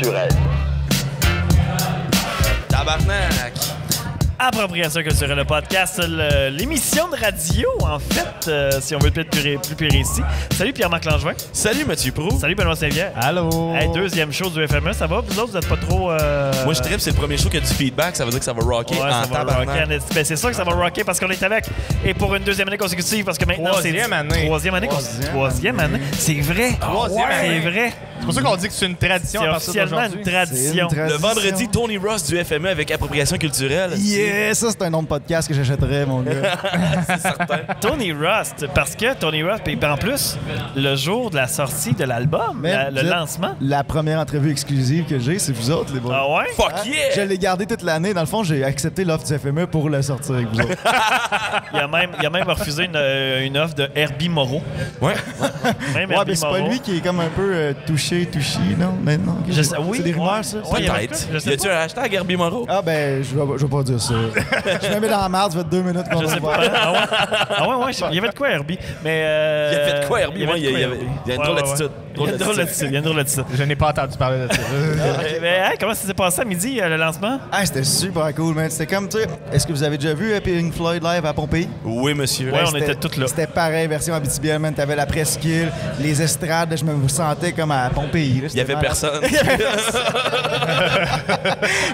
culturelle. Tabarnak! Appropriation culturelle, le podcast, l'émission de radio, en fait, si on veut être plus précis. Salut Pierre-Marc Langevin. Salut Mathieu Proulx. Salut Benoît Saint-Pierre. Allô. Hey, deuxième show du FME, ça va? Vous autres, vous êtes pas trop... Moi, je trippe, c'est le premier show qui a du feedback. Ça veut dire que ça va rocker Ouais, en ça va tabarnak. rocker. Ben, c'est sûr que ça va rocker parce qu'on est avec. Et pour une deuxième année consécutive, parce que maintenant, Troisième année. Troisième année. C'est vrai. Troisième année. C'est vrai. C'est pour ça qu'on dit que c'est une tradition C'est à partir officiellement d'aujourd'hui. une tradition. Le vendredi, Tony Ross du FME avec Appropriation culturelle. Yeah, ça c'est un nom de podcast que j'achèterais, mon gars. C'est certain. Tony Rust, parce que Tony Rust, puis en plus, le jour de la sortie de l'album, Mais le vous êtes lancement. La première entrevue exclusive que j'ai, c'est vous autres, les boys. Ah ouais? Fuck Je yeah! l'ai gardé toute l'année. Dans le fond, j'ai accepté l'offre du FME pour le sortir avec vous autres. Il a même refusé une offre de Herbie Moreau. Ouais. Même Ouais, Herbie mais c'est pas Moreau. lui qui est comme un peu touché, non? Maintenant, Je sais- oui, c'est des rumeurs, ouais. ça? Ouais, il y avait Peut-être. quoi? Je sais Y a-tu un hashtag Herbie Moreau? Ah ben, je vais pas dire ça. Je me mets dans la merde, ça fait 2 minutes qu'on Je va sais voir. pas. Ah ouais, il y avait de quoi Herbie. Mais Il y avait de quoi, Herbie? Ouais, il y a une drôle d'attitude. Il y a une drôle d'attitude. Je n'ai pas entendu parler de ça. Mais hey, comment ça s'est passé à midi, le lancement? Ah, c'était super cool, man. C'était comme, tu sais, est-ce que vous avez déjà vu Pink Floyd live à Pompéi? Oui, monsieur. Ouais, on C'était- était tous là. C'était pareil, version habituelle, man. T'avais la presqu'île, les estrades, je me sentais comme à Pompéi. Il y avait personne.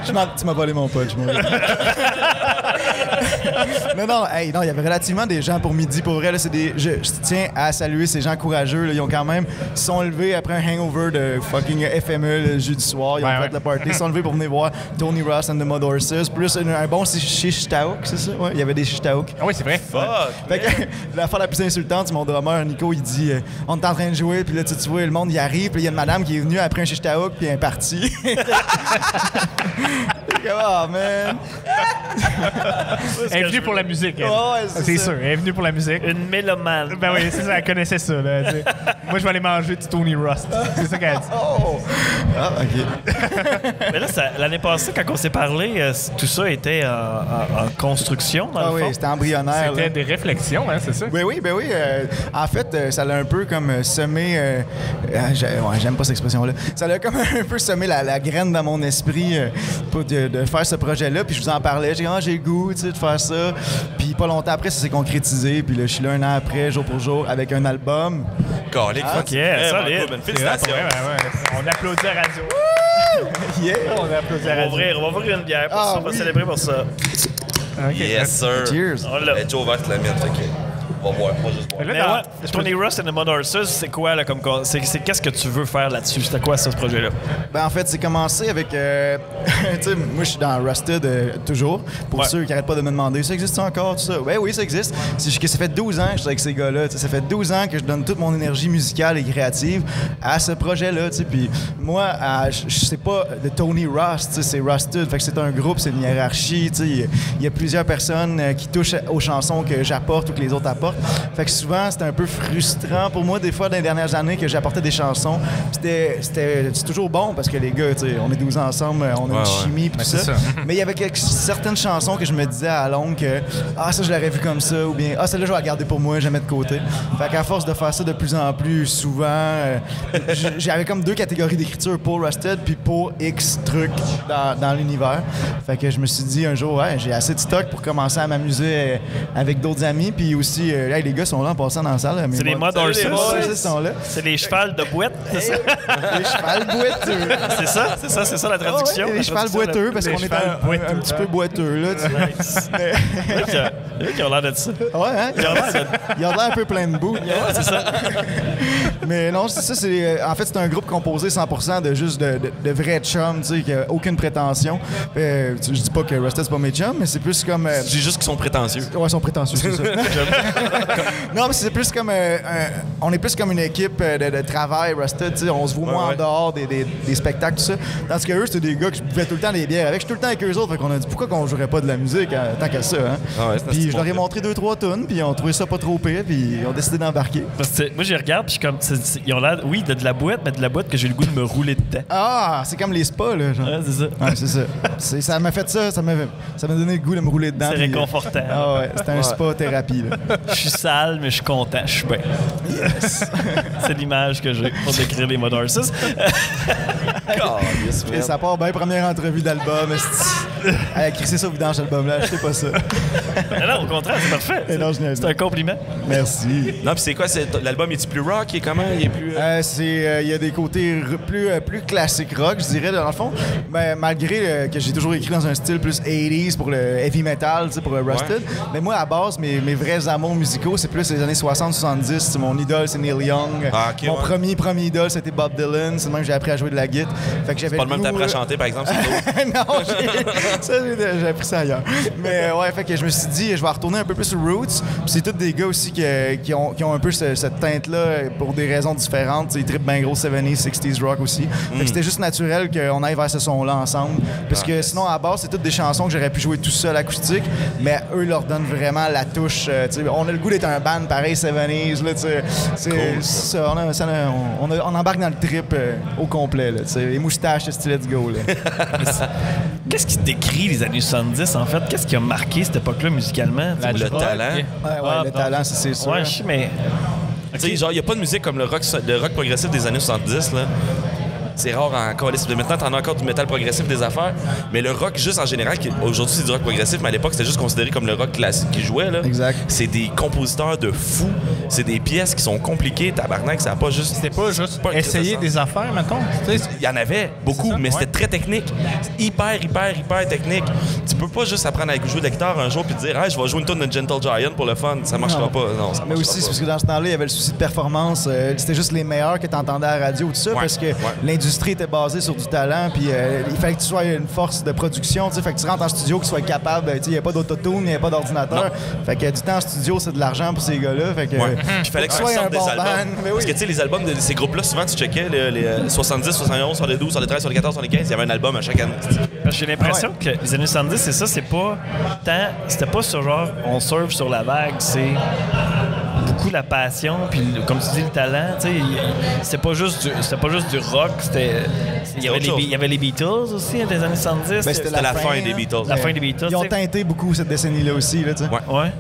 Tu m'as volé mon punch, moi. non, il y avait relativement des gens pour midi. Pour vrai, là, je tiens à saluer ces gens courageux. Là, ils ont quand même se sont levés après un hangover de fucking FME le jeudi soir. Ils ont fait le party. Ils se sont levés pour venir voir Tony Ross and the Mud Horses. Plus un bon shish taouk, c'est ça? Ouais, il y avait des shish taouk. Ah oui, c'est vrai. Fuck! Fait que l'affaire la plus insultante, c'est mon drummer, Nico, il dit on est en train de jouer, puis là, tu vois, le monde y arrive, puis il y a une madame qui est venue après un shish taouk, puis elle est partie. Oh man! Elle est venue pour la musique. elle. Ouais, C'est sûr, elle est venue pour la musique. Une mélomane. Ben oui, c'est ça, elle connaissait ça. Là, tu sais. Moi, je vais aller manger du Tony Rust. C'est ça qu'elle a dit. Oh! Ah, OK. Mais là, l'année passée, quand on s'est parlé, tout ça était en construction, dans Ah le oui, fond. c'était embryonnaire. C'était là. des réflexions, hein, c'est ça? Ben oui. En fait, ça l'a un peu comme semé... j'aime pas cette expression-là. Ça l'a comme un peu semé la graine dans mon esprit pour de faire ce projet-là. Puis je vous en parlais. J'ai dit, j'ai le goût de faire ça. Puis pas longtemps après, ça s'est concrétisé. Puis là, je suis là un an après, jour pour jour, avec un album. Calique, fuck yeah, Vraiment solide. cool, man. C'est vrai, Félicitations. ouais. On applaudit à la radio. Yeah! On applaudit à On la va radio. ouvrir une bière pour Ah, ça. On va oui. célébrer pour ça. OK. Yes, sir. Cheers! On l'a. Elle est déjà ouverte la mienne, fait que on va voir, on va juste voir. Mais Mais là, ouais, Tony Rust and the Mud Horses, c'est quoi, là, c'est qu'est-ce que tu veux faire là-dessus? C'était quoi, ça, ce projet-là? Ben, en fait, c'est commencé avec... tu sais, moi, je suis dans Rusted toujours. Pour Ouais. ceux qui n'arrêtent pas de me demander, ça existe encore, tout ça? Ben oui, ça existe. C'est juste que ça fait 12 ans que je suis avec ces gars-là. Tu sais, ça fait 12 ans que je donne toute mon énergie musicale et créative à ce projet-là. Tu sais. Puis moi, je sais pas de Tony Rust, tu sais, c'est Rusted. Fait que c'est un groupe, c'est une hiérarchie. Tu sais. Il y a plusieurs personnes qui touchent aux chansons que j'apporte ou que les autres apportent. Fait que souvent, c'était un peu frustrant pour moi, des fois, dans les dernières années, que j'apportais des chansons. C'est toujours bon parce que les gars, tu sais, on est 12 ans ensemble, on a une chimie, puis tout c'est ça. ça. Mais il y avait certaines chansons que je me disais à longue que ça, je l'aurais vu comme ça, ou bien celle-là, je vais la garder pour moi, je la mets de côté. Fait qu'à force de faire ça de plus en plus souvent, j'avais comme 2 catégories d'écriture, pour Rusted puis pour X trucs dans l'univers. Fait que je me suis dit un jour, j'ai assez de stock pour commencer à m'amuser avec d'autres amis, puis aussi, les gars sont là en passant dans la salle. C'est les Mud Horses. Ils sont là. C'est les chevals de boîte, c'est ça? Les chevals boiteux. C'est ça la traduction. Les chevals boiteux, parce qu'on est un petit peu boiteux, là. Tu sais. Mais- Qui ont l'air de ça. Ouais, hein? Il a l'air un peu plein de boue. C'est ça. Mais non, c'est ça. En fait, c'est un groupe composé 100% de juste de vrais chums, tu sais, qui a aucune prétention. Je dis pas que Rusted, c'est pas mes chums, mais c'est plus comme... J'ai juste qu'ils sont prétentieux. Ouais, ils sont prétentieux, c'est ça. Non, mais c'est plus comme... on est plus comme une équipe de travail, Rusted, tu sais. On se voit moins en dehors des spectacles, tout ça. Tandis que eux, c'était des gars que je buvais tout le temps des bières avec. Je suis tout le temps avec eux autres, fait qu'on a dit pourquoi qu'on jouerait pas de la musique tant qu'à ça, hein? Ah ouais, c'est Puis Puis je leur ai montré 2-3 tonnes, puis ils ont trouvé ça pas trop pire, puis ils ont décidé d'embarquer. Parce que moi, je regarde, puis comme, ils ont l'air, oui, de la boîte, mais de la boîte que j'ai le goût de me rouler dedans. Ah, c'est comme les spas, là. Genre. Ouais, c'est ça. Ouais, c'est ça. Ça m'a fait ça m'a donné le goût de me rouler dedans. C'est réconfortant. Ah ouais, c'était un spa-thérapie, là. Je suis sale, mais je suis content. Je suis bien. Yes. C'est l'image que j'ai pour décrire les Mud Horses. Et ça part bien, première entrevue d'album. Crisser ça au vidange, cet album-là, achetez pas ça. Non, au contraire, c'est parfait. Et non, C'est un compliment. Merci. Non, puis c'est quoi? L'album est-il plus rock? Il est comment? Il est plus... Il y a des côtés plus classiques rock, je dirais, dans le fond. Mais malgré que j'ai toujours écrit dans un style plus 80s pour le heavy metal, pour le Rusted. Ouais. Mais moi, à base, mes vrais amours musicaux, c'est plus les années 60-70. Mon idole, c'est Neil Young. Mon premier idole, c'était Bob Dylan. C'est le même que j'ai appris à jouer de la guitare. Fait que j'avais c'est pas le même que t'as appris à chanter, par exemple? Non, j'ai appris ça ailleurs. Mais ouais, fait que je me suis dit, je vais retourner un peu plus sur Roots. Puis c'est tous des gars aussi qui ont un peu cette teinte-là pour des raisons différentes. Ils trippent bien gros 70s, 60s rock aussi. Fait que c'était juste naturel qu'on aille vers ce son-là ensemble. Parce que sinon, à la base, c'est toutes des chansons que j'aurais pu jouer tout seul acoustique, mais eux leur donnent vraiment la touche. On a le goût d'être un band pareil 70s. Là, c'est cool. Ça, on embarque dans le trip au complet. Là, les moustaches, c'est let's go. Qu'est-ce qui décrit les années 70, en fait? Qu'est-ce qui a marqué cette époque-là musicalement? Le talent. Le talent, c'est sûr. Ouais, je sais, mais... Tu sais, genre, il n'y a pas de musique comme le rock progressif des années 70, là. C'est rare encore. Maintenant, t'en as encore du métal progressif, des affaires. Mais le rock, juste en général, aujourd'hui, c'est du rock progressif, mais à l'époque, c'était juste considéré comme le rock classique qui jouait, là. Exact. C'est des compositeurs de fous. C'est des pièces qui sont compliquées. Tabarnak, ça n'a pas juste... C'était pas juste essayer des affaires, mettons? Il y en avait beaucoup, mais c'était très technique. Hyper technique. Tu peux pas juste apprendre à jouer de la guitare un jour puis te dire « je vais jouer une tonne de Gentle Giant pour le fun ». Ça marchera pas. Non, ça marchera mais aussi, c'est parce que dans ce temps-là, il y avait le souci de performance. C'était juste les meilleurs que tu entendais à la radio, tout ça, parce que l'industrie était basée sur du talent, puis il fallait que tu sois une force de production, fait que tu rentres en studio, que tu sois capable, il n'y a pas d'autotune, il n'y a pas d'ordinateur. Fait que du temps en studio, c'est de l'argent pour ces gars-là. Fait que il fallait que tu sortes des albums. Parce que tu sais, les albums de ces groupes-là, souvent tu checkais les 70, 71, sur les 12, sur les 13, sur les 14, sur les 15, il y avait un album à chaque année. J'ai l'impression que les années 70, c'est ça, c'était pas sur genre on surfe sur la vague, c'est beaucoup la passion, puis comme tu dis, le talent, tu sais, c'était pas juste du rock, il y avait les Beatles aussi, des années 70. C'était la fin des Beatles. La fin des Beatles. Ils ont teinté beaucoup cette décennie-là aussi, là, tu sais. Ouais.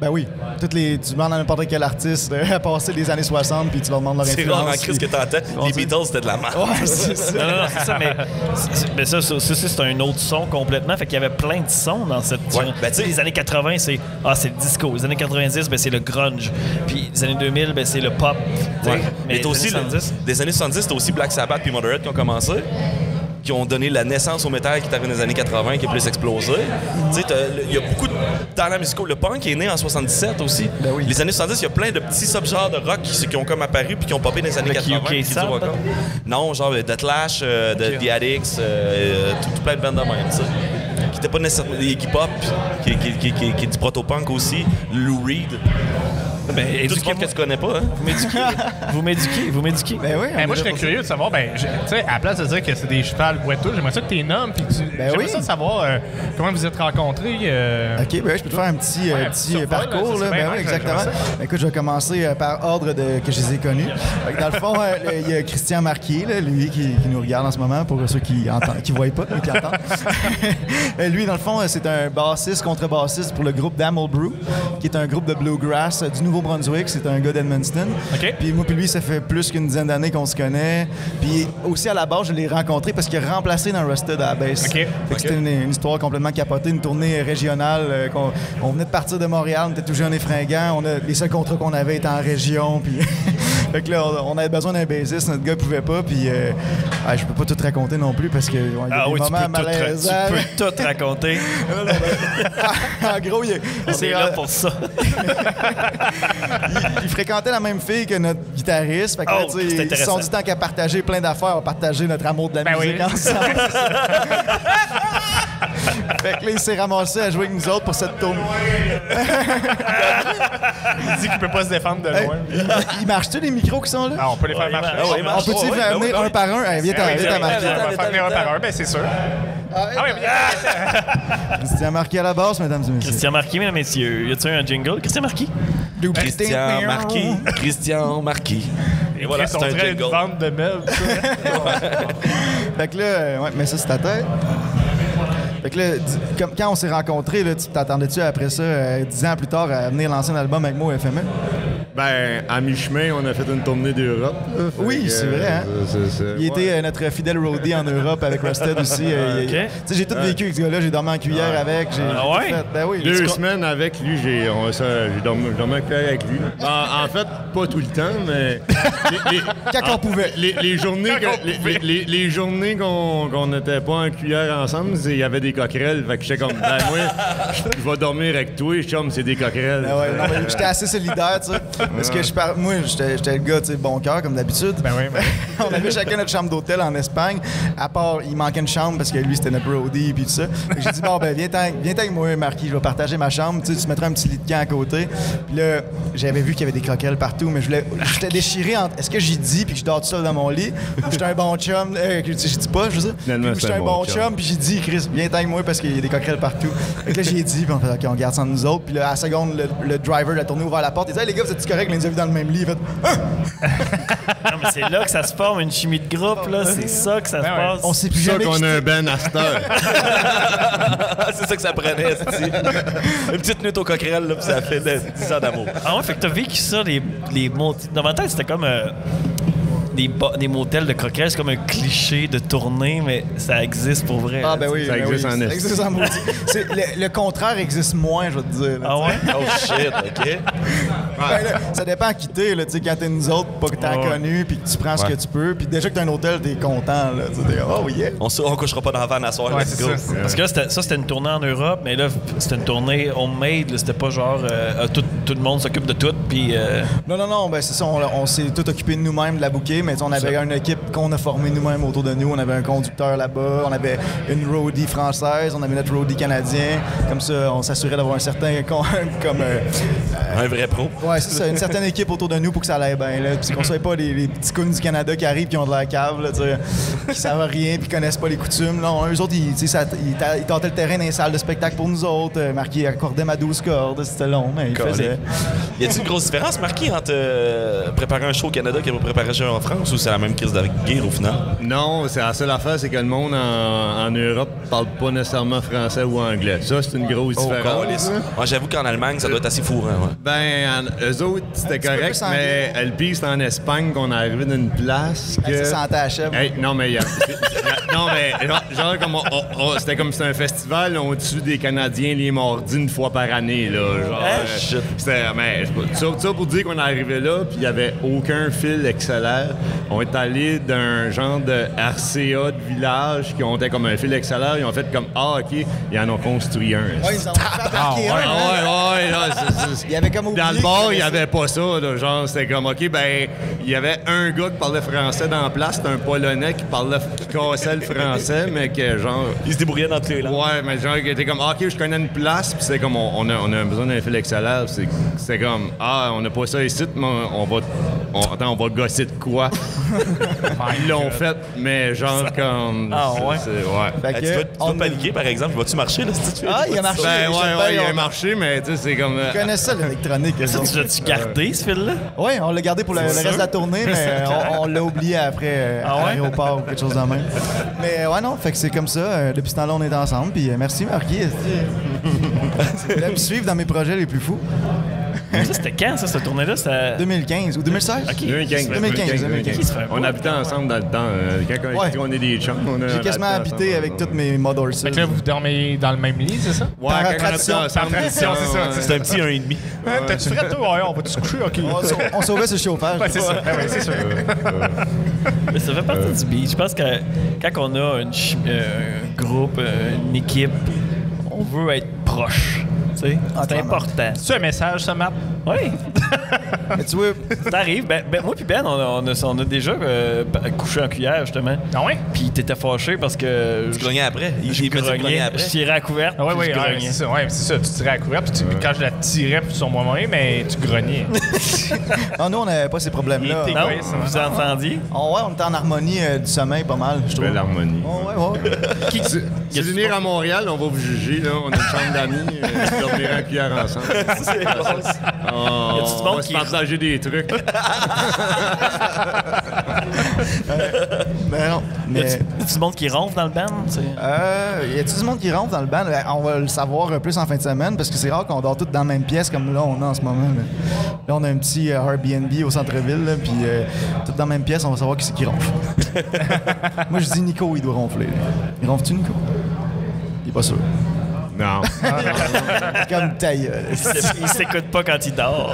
Ben oui. Tu demandes à n'importe quel artiste à passer les années 60, puis tu leur demandes leur influence. C'est rare en crise que t'entends. Les Beatles, c'était de la merde. Ouais, c'est ça. Non, c'est ça, mais ça, c'est un autre son complètement. Fait qu'il y avait plein de sons dans cette... les années 80, c'est le disco. Les années 90, c'est le grunge. Puis les années 2000, c'est le pop. Mais t'as aussi, des années 70, t'as aussi Black Sabbath puis Motorhead qui ont commencé, qui ont donné la naissance au métal qui est arrivé dans les années 80, qui est plus explosé. Tu sais, il y a beaucoup de talents musicaux. Le punk est né en 77 aussi. Ben oui. Les années 70, il y a plein de petits subgenres de rock qui ont comme apparu puis qui ont popé dans les années 80. Qui durent encore. Non, genre The Clash, The Addicts, tout plein de bandes de même, tu sais. Qui n'étaient pas nécessairement des Iggy Pop, qui est du proto-punk aussi. Lou Reed. Tout ce monde que tu connais pas, hein? Vous m'éduquez. Ben oui. Moi, je serais curieux de savoir, tu sais, à la place de dire que c'est des chevals boiteux, j'aimerais ça que t'es nommes, puis j'aimerais ça savoir comment vous êtes rencontrés. OK, je peux te faire un petit parcours, là. Ben oui, exactement. Écoute, je vais commencer par ordre que je les ai connus. Dans le fond, il y a Christian Marquier, là, lui qui nous regarde en ce moment, pour ceux qui ne voient pas, mais qui entendent. Lui, dans le fond, c'est un contrebassiste pour le groupe Damel Brew, qui est un groupe de bluegrass du Nouveau-Brunswick. C'est un gars d'Edmundston. Okay. Puis moi puis lui, ça fait plus qu'une dizaine d'années qu'on se connaît. Puis aussi, à la base, je l'ai rencontré parce qu'il a remplacé dans Rusted à la baisse. Okay. Fait que c'était une histoire complètement capotée, une tournée régionale. On venait de partir de Montréal, on était tout jeunes et fringants. Les seuls contrats qu'on avait étaient en région. Puis fait que là, on avait besoin d'un bassiste. Notre gars pouvait pas. Puis je peux pas tout raconter non plus parce que y a des moments malaisants. Tu peux tout raconter. En gros, c'est là pour ça. Il fréquentait la même fille que notre guitariste. Fait que là, ils se sont dit tant qu'à partager plein d'affaires, on va partager notre amour de la musique ensemble. Fait que là, il s'est ramassé à jouer avec nous autres pour cette tournée. Il dit qu'il peut pas se défendre de loin. Il marche-tu les micros qui sont là? Ah, on peut les faire marcher. On peut-tu venir un par un? Viens t'en marquer. On va faire venir un par un, c'est sûr. Ah oui, mais Christian Marquis à la basse, mesdames et messieurs. Christian Marquis, mesdames et messieurs. Y a-tu un jingle? Christian Marquis? Christian Marquis. Et voilà, c'est un une jingle. vente de meubles, ça. Fait que là, ouais, mais ça, c'est ta tête. Fait que là, quand on s'est rencontrés, là, tu t'attendais-tu après ça, 10 ans plus tard, à venir lancer un album avec moi au FME? Ben, à mi-chemin, on a fait une tournée d'Europe. là. Oui, Fait que, c'est vrai, hein? Il était notre fidèle roadie en Europe avec Rusted aussi. Tu sais, j'ai tout vécu avec ce gars-là. J'ai dormi en cuillère avec. Ah ouais? Fait, ben oui. 2 semaines avec lui, j'ai dormi en cuillère avec lui. En fait, pas tout le temps, mais... Quand on pouvait. Les journées qu'on n'était pas en cuillère ensemble, il y avait des coquerelles. Fait que j'étais comme, ben moi, je vais dormir avec toi, chum, c'est des coquerelles. Ben ouais, non, mais j'étais assez solidaire, tu sais. Parce que moi, j'étais le gars, tu sais, bon cœur, comme d'habitude. Ben oui, On avait chacun notre chambre d'hôtel en Espagne. À part, il manquait une chambre parce que lui, c'était notre roadie puis tout ça. Fait que j'ai dit, bon, ben, viens avec moi, Marquis, je vais partager ma chambre. Tu sais, tu mettras un petit lit de camp à côté. Puis là, j'avais vu qu'il y avait des croquelles partout, mais j'étais déchiré entre est-ce que j'y dis puis que je dors tout seul dans mon lit ou j'étais un bon chum. Je dis pas, je veux dire. Finalement, J'étais un bon chum puis j'ai dit, Chris, viens avec moi parce qu'il y a des coquerelles partout. Fait que là, j'ai dit, puis on fait, OK, on garde ça entre nous autres. Puis là, à la seconde, le driver de la tournée ouvert la porte. Il dit, hey, les gars, vous êtes corrects, on les a vus dans le même lit. Il fait, Non, mais c'est là que ça se forme, une chimie de groupe, là. C'est ça que ça se passe. on sait plus C'est ça jamais. qu'on a un ben à cette heure. C'est ça que ça prenait, c'est une petite nuit aux coquerelles, là, puis ça fait 10 ans d'amour. Ah ouais, fait que t'as vécu ça, les mots. Dans ma tête, c'était comme des motels de coquerelles, c'est comme un cliché de tournée, mais ça existe pour vrai. Ah, ben oui. Ça ben existe oui, en ça esti. existe en maudit. Le contraire existe moins, je vais te dire. Là, Ah ouais? Oh shit, OK. Ben là, ça dépend à qui t'es, là, tu sais, quand t'es nous autres, pas que t'as Ouais. connu, puis que tu prends ce que Ouais. tu peux, puis déjà que t'as un hôtel, t'es content, là, tu sais, t'es oh yeah. On couchera pas dans la vanne à soir, Ouais, let's c'est go. ça. Parce que là, c'était une tournée en Europe, mais là, c'était une tournée homemade. Là, c'était pas genre tout le monde s'occupe de tout, puis... Non, ben c'est ça, on s'est tout occupé de nous-mêmes, de la bouquet, mais tu sais, on avait une équipe qu'on a formée nous-mêmes autour de nous. On avait un conducteur là-bas, on avait une roadie française, on avait notre roadie canadien. Comme ça, on s'assurait d'avoir un certain... Un vrai pro. Ouais, c'est ça, une certaine équipe autour de nous pour que ça aille bien, là. Puis qu'on soit pas les petits cons du Canada qui arrivent qui ont de la cave, là, tu sais, qui savent rien puis connaissent pas les coutumes. Non, eux autres, ils tentaient le terrain dans les salles de spectacle pour nous autres. Marquis accordait ma 12 cordes, c'était long, mais il faisait. Y a-t-il une grosse différence, Marquis, entre préparer un show au Canada et préparer un show en France, ou c'est la même crise de guerre au final? Non, c'est la seule affaire, c'est que le monde en Europe parle pas nécessairement français ou anglais. Ça, c'est une grosse différence. câlisse. Ouais, j'avoue qu'en Allemagne, ça doit être assez fourant. Ouais. Ben, eux autres, c'était petit peu correct, plus anglais. mais le pire, c'était en Espagne qu'on est arrivé d'une place que... Ça sentait à chèvre. Hey, non, mais non, mais genre comme c'était comme c'était un festival, on tue des Canadiens les mardis une fois par année, là. Genre, shit. c'était, mais, ça pour dire qu'on est arrivé là, puis il n'y avait aucun fil XLR. On est allé d'un genre de RCA de village qui ont été comme un fil XLR. Ils ont fait comme, ah, OK, ils en ont construit un. Ouais, ils en ont fabriqué un, hein. Ouais, là, Il y avait comme oublié dans le bar, qu'il il y n'y avait avait pas ça. Là, genre, c'était comme, OK, ben, il y avait un gars qui parlait français dans la place, c'était un Polonais qui cassait le français, mais que genre. Ils se débrouillaient dans toutes les langues. Ouais, mais genre, il était comme, OK, je connais une place, puis c'est comme, on a besoin d'un fil XLR. C'est comme, on n'a pas ça ici, mais on va gosser de quoi? Ils l'ont fait, mais genre, comme. Ah, ouais? Ouais. Fait Tu que dois paniquer, par exemple. Vas-tu marcher, là, si tu fais? Ah, il a marché. Ben, je sais ouais, pas, il a on- marché, mais tu sais, c'est comme. Ils connaissent ça, l'électronique. eux Ça, autres. tu l'as-tu gardé, ce fil-là? Oui, on l'a gardé pour le reste de la tournée, mais on l'a oublié après Ah ouais? à l'aéroport ou quelque chose de même. Mais ouais, non, fait que c'est comme ça. Depuis ce temps-là, on est ensemble. Puis merci, Marquis. C'est là me suivre dans mes projets les plus fous. Ça, c'était quand, ça, cette tournée-là? C'était... 2015 ou 2016? 2015. On habitait ensemble dans le temps. Quand on est des chums, on a. J'ai quasiment habité avec toutes mes Mother Fait que là, vous dormez dans le même lit, c'est ça? Ouais, Par quand on tradition, habitait ensemble, par tradition, c'est ça, c'est C'est un petit 1,5. T'as-tu fait, toi? Ouais, on va-tu se coucher? OK. On sauvait sur le chauffage. Ouais, c'est ça. Ouais, c'est sûr. Mais ça fait partie du beat. Je pense que quand on a un groupe, une équipe, on veut être proche. Tu sais, c'est clairement. important. C'est un message, ça, Matt? Oui. Mais tu vois, T'arrives, moi puis Ben, on a déjà couché en cuillère, justement. Ah ouais? Puis t'étais fâché parce que Je grognais après. je grognais, je tirais à la couverte, Ah ouais, puis je grognais. c'est ça. Tu tirais à la couverte, puis quand je la tirais sur moi-même, mais tu grognais. non, nous, on n'avait pas ces problèmes-là. Il Non, égoïste, hein. vous entendiez? Oh, ouais, on était en harmonie du sommeil pas mal, je trouve. Belle harmonie. Oh, ouais, ouais. Si vous venez à Montréal, on va vous juger. Là. On a une chambre d'amis. On dormira en cuillère ensemble. Y a-tu du monde On va se qui- partager des trucs. Ben non, mais... Y a-tu du monde qui ronfle dans le band? Tu sais? y a-tu du monde qui rentre dans le band? Ben, on va le savoir plus en fin de semaine parce que c'est rare qu'on dort tous dans la même pièce comme là on a en ce moment. Là on a un petit Airbnb au centre-ville, là, puis tous dans la même pièce, on va savoir qui c'est qui ronfle. Moi je dis Nico, il doit ronfler. Il ronfle-tu, Nico? Il est pas sûr. Non. Comme ta gueule. Il s'écoute pas quand il dort.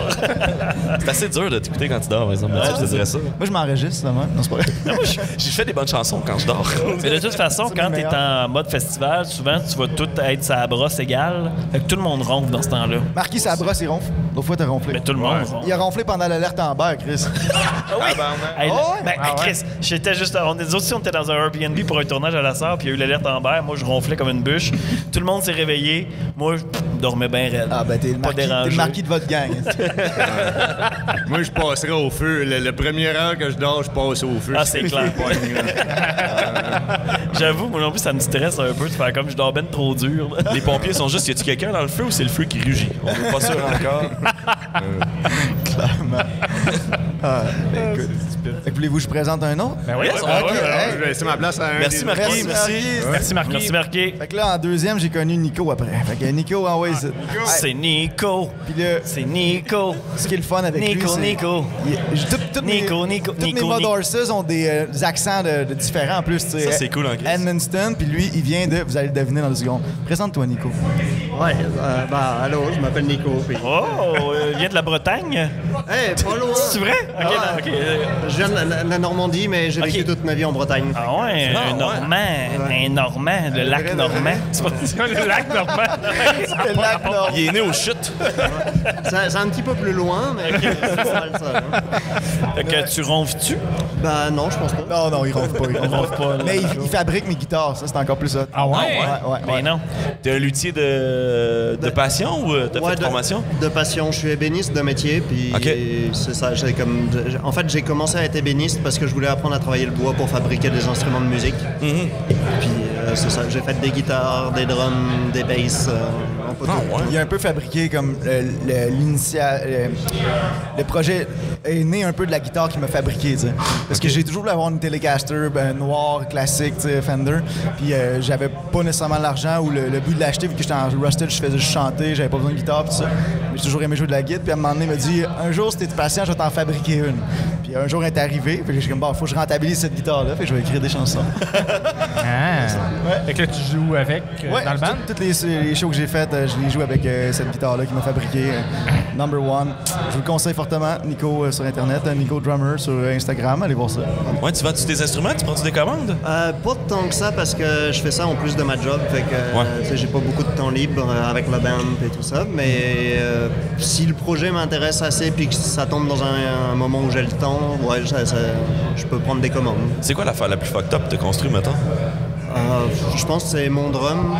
C'est assez dur de t'écouter quand tu dors, par exemple. Mathieu, je te dirais ça. Moi je m'enregistre, là, non, c'est pas vrai. Moi, j'ai fait des bonnes chansons quand je dors. Mais de toute façon, C'est quand le t'es meilleur. en mode festival, souvent, tu vas tout être sa brosse égale. Fait que tout le monde ronfle dans ce temps-là. Marquis sa brosse, il ronfle. L'autre fois, t'as ronflé. Mais tout le monde ronfle. Il a ronflé pendant l'alerte en bas, Chris. Hey, Oh, ouais? ben, Chris, j'étais juste. Nous autres aussi, on était dans un Airbnb pour un tournage à la Sarre, puis il y a eu l'alerte en mer. Moi, je ronflais comme une bûche. Tout le monde s'est réveillé. Moi, je dormais bien raide. Ah, ben, t'es pas t'es dérangé. le marquis de votre gang. Moi, je passerai au feu. Le première heure que je dors, je passe au feu. Ah, c'est clair. J'avoue, moi non plus, ça me stresse un peu de faire comme je dors ben trop dur. là. Les pompiers sont juste, y a-tu quelqu'un dans le feu ou c'est le feu qui rugit? On n'est pas sûr encore. Clairement. Ah, écoute. Fait que voulez-vous que je présente un autre? Ben oui, Yes, ok. ok. Je vais laisser ma place à un Merci, des- Marquis. Merci, Merci. Merci, Marquis. Merci, Marquis. Fait que là, en deuxième, j'ai connu Nico après. Fait que Nico, envoie ça. C'est Nico. Puis là, C'est Nico. ce qui est le fun avec lui, Nico, c'est... Nico. Toutes mes Nico. Mod Horses ont des accents de différents en plus. Tu sais. Ça, c'est cool, en Christ. Edmundston, puis lui, il vient de... Vous allez le deviner dans 2 secondes. Présente-toi, Nico. Ouais, allô, je m'appelle Nico. Puis... Oh, il vient de la Bretagne. Hey, pas loin! C'est vrai? Ok, Ouais. non, ok. Je viens de la Normandie, mais j'ai vécu toute ma vie en Bretagne. Ah ouais, un Normand, le lac Normand. C'est pas- Le lac Normand. Le lac Nord. Il est né aux chutes. C'est un petit peu plus loin, mais c'est pas mal ça. Hein. Fait que tu ronfles-tu? Bah non, je pense pas. Non, non, il ronfle pas. Il ronfle pas, là. Mais il fabrique mes guitares. Ça, c'est encore plus ça. Ah ouais? Ouais. Ben non. T'es un luthier de passion ou t'as fait de formation? De passion. Je suis ébéniste de métier, puis Ok. c'est ça. En fait, j'ai commencé à être ébéniste parce que je voulais apprendre à travailler le bois pour fabriquer des instruments de musique. Puis c'est ça. J'ai fait des guitares, des drums, des basses, un peu tout. Il a un peu fabriqué comme le projet est né un peu de la guitare qu'il m'a fabriqué, tu sais. Parce que j'ai toujours voulu avoir une Telecaster noire, classique, tu sais, Fender. Puis j'avais pas nécessairement l'argent ou le but de l'acheter vu que j'étais en rusted, je faisais juste chanter, j'avais pas besoin de guitare tout ça. Mais j'ai toujours aimé jouer de la guitare. Puis à un moment donné, il m'a dit un jour, si t'es patient, je vais t'en fabriquer une. Puis un jour, elle est arrivé. Puis j'ai comme bon, faut que je rentabilise cette guitare-là. Fait que je vais écrire des chansons. Ah. Fait que là, tu joues avec Ouais, dans le band? Toutes les shows que j'ai faites, je les joue avec cette guitare-là qui m'a fabriqué. Number One. Je vous le conseille fortement. Nico sur Internet, Nico Drummer sur Instagram. Allez voir ça. Ouais, tu vends-tu des instruments? Tu prends-tu des commandes? Pas tant que ça parce que je fais ça en plus de ma job, fait que tu sais, j'ai pas beaucoup de temps libre avec la band et tout ça, mais si le projet m'intéresse assez puis que ça tombe dans un moment où j'ai le temps, ouais, je peux prendre des commandes. C'est quoi l'affaire la plus fucked up que t'as construit, mettons? Je pense que c'est mon drum.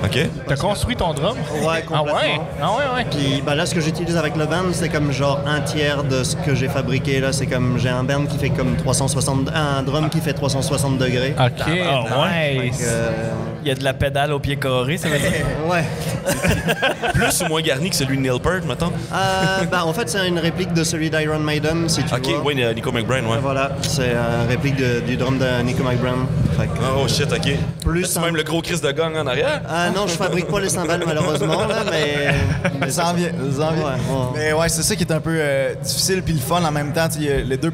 OK. T'as construit ton drum? Ouais, Ah complètement. ouais? Ah ouais. Puis là, ce que j'utilise avec le band, c'est comme genre un tiers de ce que j'ai fabriqué. Là, c'est comme j'ai un band qui fait comme 360, un drum qui fait 360 degrés. OK, nice. Il y a de la pédale au pied carré, ça veut dire? Ouais. Plus ou moins garni que celui de Neil Peart, mettons? En fait, c'est une réplique de celui d'Iron Maiden, si tu OK, vois. oui, Nico McBrain, ouais. Voilà, c'est une réplique du drum de Nico McBrain. Fait que, Oh shit, OK. Plus C'est même le gros Chris de gang en arrière? non, je fabrique pas les cymbales malheureusement, là, mais Ça en vient. Ouais. Mais ouais, c'est ça qui est un peu difficile puis le fun en même temps. Il y a les deux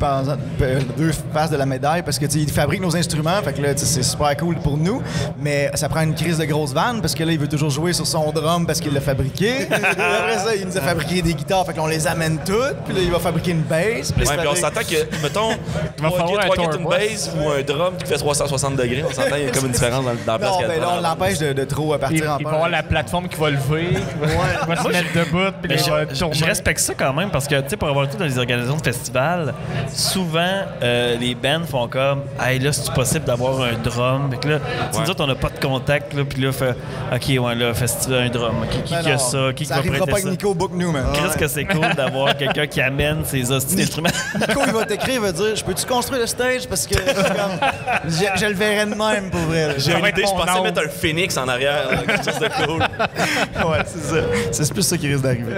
faces de la médaille parce que il fabrique nos instruments, fait que là, c'est super cool pour nous. Mais ça prend une crise de grosse vanne parce que là, il veut toujours jouer sur son drum parce qu'il l'a fabriqué. Après ça, il nous a fabriqué des guitares, fait qu'on les amène toutes. Puis là, il va fabriquer une bass. Puis on s'entend que, mettons, 3 kits, une bass ou un drum qui fait 360 degrés, on s'entend qu'il y a comme une différence dans la place. Non, mais là, on l'empêche de trop partir en Il va avoir la plateforme qui va lever, il va se mettre debout, puis il va tourner. Je respecte ça quand même parce que, tu sais, pour avoir été dans les organisations de festivals, souvent, les bands font comme « Hey, là, c'est possible d'avoir un drum? » Fait que là, nous autres, on n'a pas de contact, là, puis là, fait « OK, ouais, là, festival, un drum. Qui a ça? Qui va prêter ça? » Ça arrivera pas avec Nico, book nous, man. Qu'est-ce que c'est cool d'avoir quelqu'un qui amène ses hosties d'instruments. Nico, il va t'écrire, il va dire « Je peux-tu construire le stage? Parce que je le verrais de même, pour vrai. » J'ai une idée, je pensais mettre un phoenix en arrière, quelque chose de cool. Ouais, c'est ça. C'est plus ça qui risque d'arriver.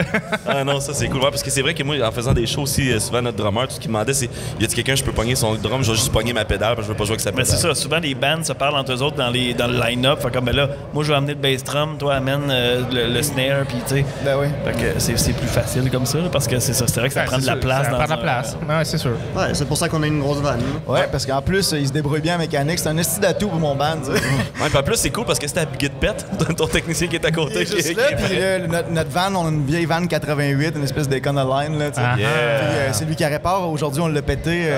Ah non, ça c'est cool. Ouais, parce que c'est vrai que moi, en faisant des shows aussi, souvent notre drummer, tout ce qu'il demandait, c'est y a-t-il quelqu'un, je peux pogner son drum, je vais juste pogner ma pédale, parce que je veux pas jouer avec sa pédale. Mais c'est ça, souvent les bands se parlent entre eux autres dans le line-up. Fait comme, ben là, moi je vais amener le bass drum, toi amène le snare, puis tu sais. Ben oui. Fait que c'est plus facile comme ça, là, parce que c'est ça, c'est vrai que ça prend de la place. Ça prend de la place. Ouais, c'est sûr. Ouais, c'est pour ça qu'on a une grosse vanne. Ouais, parce qu'en plus, il se débrouille bien en mécanique. C'est un esti d'atout pour mon band. Ouais, puis en plus, c'est cool parce que c'était à Biguette Pet, ton technicien qui est à côté. Puis notre van, on a une vieille van 88, une espèce d'Econoline, là, tu sais. Puis c'est lui qui répare. Aujourd'hui, on l'a pété.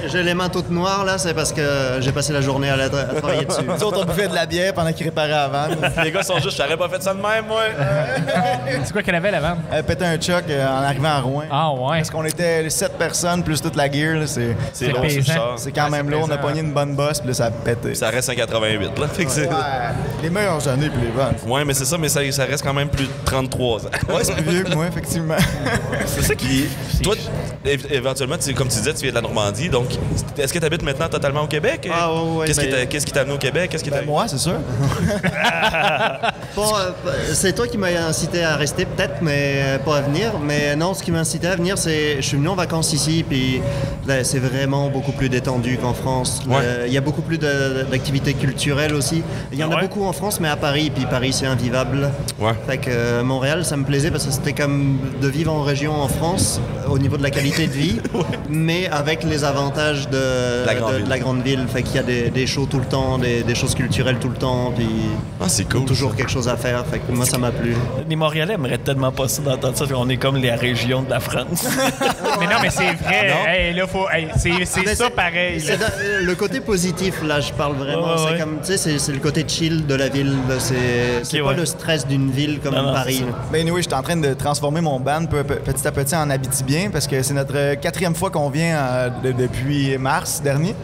J'ai les mains toutes noires, là, c'est parce que j'ai passé la journée à travailler dessus. Nous autres, on buvait de la bière pendant qu'il réparait la van. Les gars sont juste, j'aurais pas fait ça de même, moi. C'est quoi qu'elle avait, la vanne? Elle pétait un choc en arrivant à Rouen. Ah ouais. Parce qu'on était 7 personnes plus toute la gear, là, c'est lourd, c'est cher. C'est quand même lourd. On a pogné une bonne bosse, puis là, ça a pété. Ça reste 188, là. Fait que c'est... Les meilleurs ont sonné, puis les vannes. Ouais, mais c'est ça, mais ça reste quand même plus de 33 ans. Ouais, c'est plus vieux que moi, effectivement. C'est ça qui... Toi, éventuellement, comme tu disais, tu viens de la Normandie, donc est-ce que tu habites maintenant totalement au Québec? Ah ouais. Qu'est-ce qui t'a amené au Québec? Moi, c'est sûr. Bon, c'est toi qui m'as incité à rester peut-être, mais pas à venir. Mais non, ce qui m'a incité à venir, c'est je suis venu en vacances ici, puis là, c'est vraiment beaucoup plus détendu qu'en France. Ouais. Il y a beaucoup plus d'activités culturelles aussi. Il y en a beaucoup en France, mais à Paris, puis Paris, c'est invivable. Ouais. Fait que Montréal, ça me plaisait parce que c'était comme de vivre en région en France, au niveau de la qualité de vie, mais avec les avantages de la grande ville. Fait qu'il y a des shows tout le temps, des choses culturelles tout le temps, puis c'est cool. Toujours quelque chose à faire. Fait que moi, ça m'a plu. Les Montréalais aimeraient tellement pas ça d'entendre ça. On est comme la région de la France. Mais non, mais c'est vrai. Hey, là, c'est ça pareil. C'est le côté positif, là, je parle vraiment. C'est comme, tu sais, c'est le côté chill de la ville. C'est pas le stress d'une ville comme Paris. Ben oui, je suis en train de transformer mon band petit à petit en Abitibien parce que c'est notre 4e fois qu'on vient depuis mars dernier.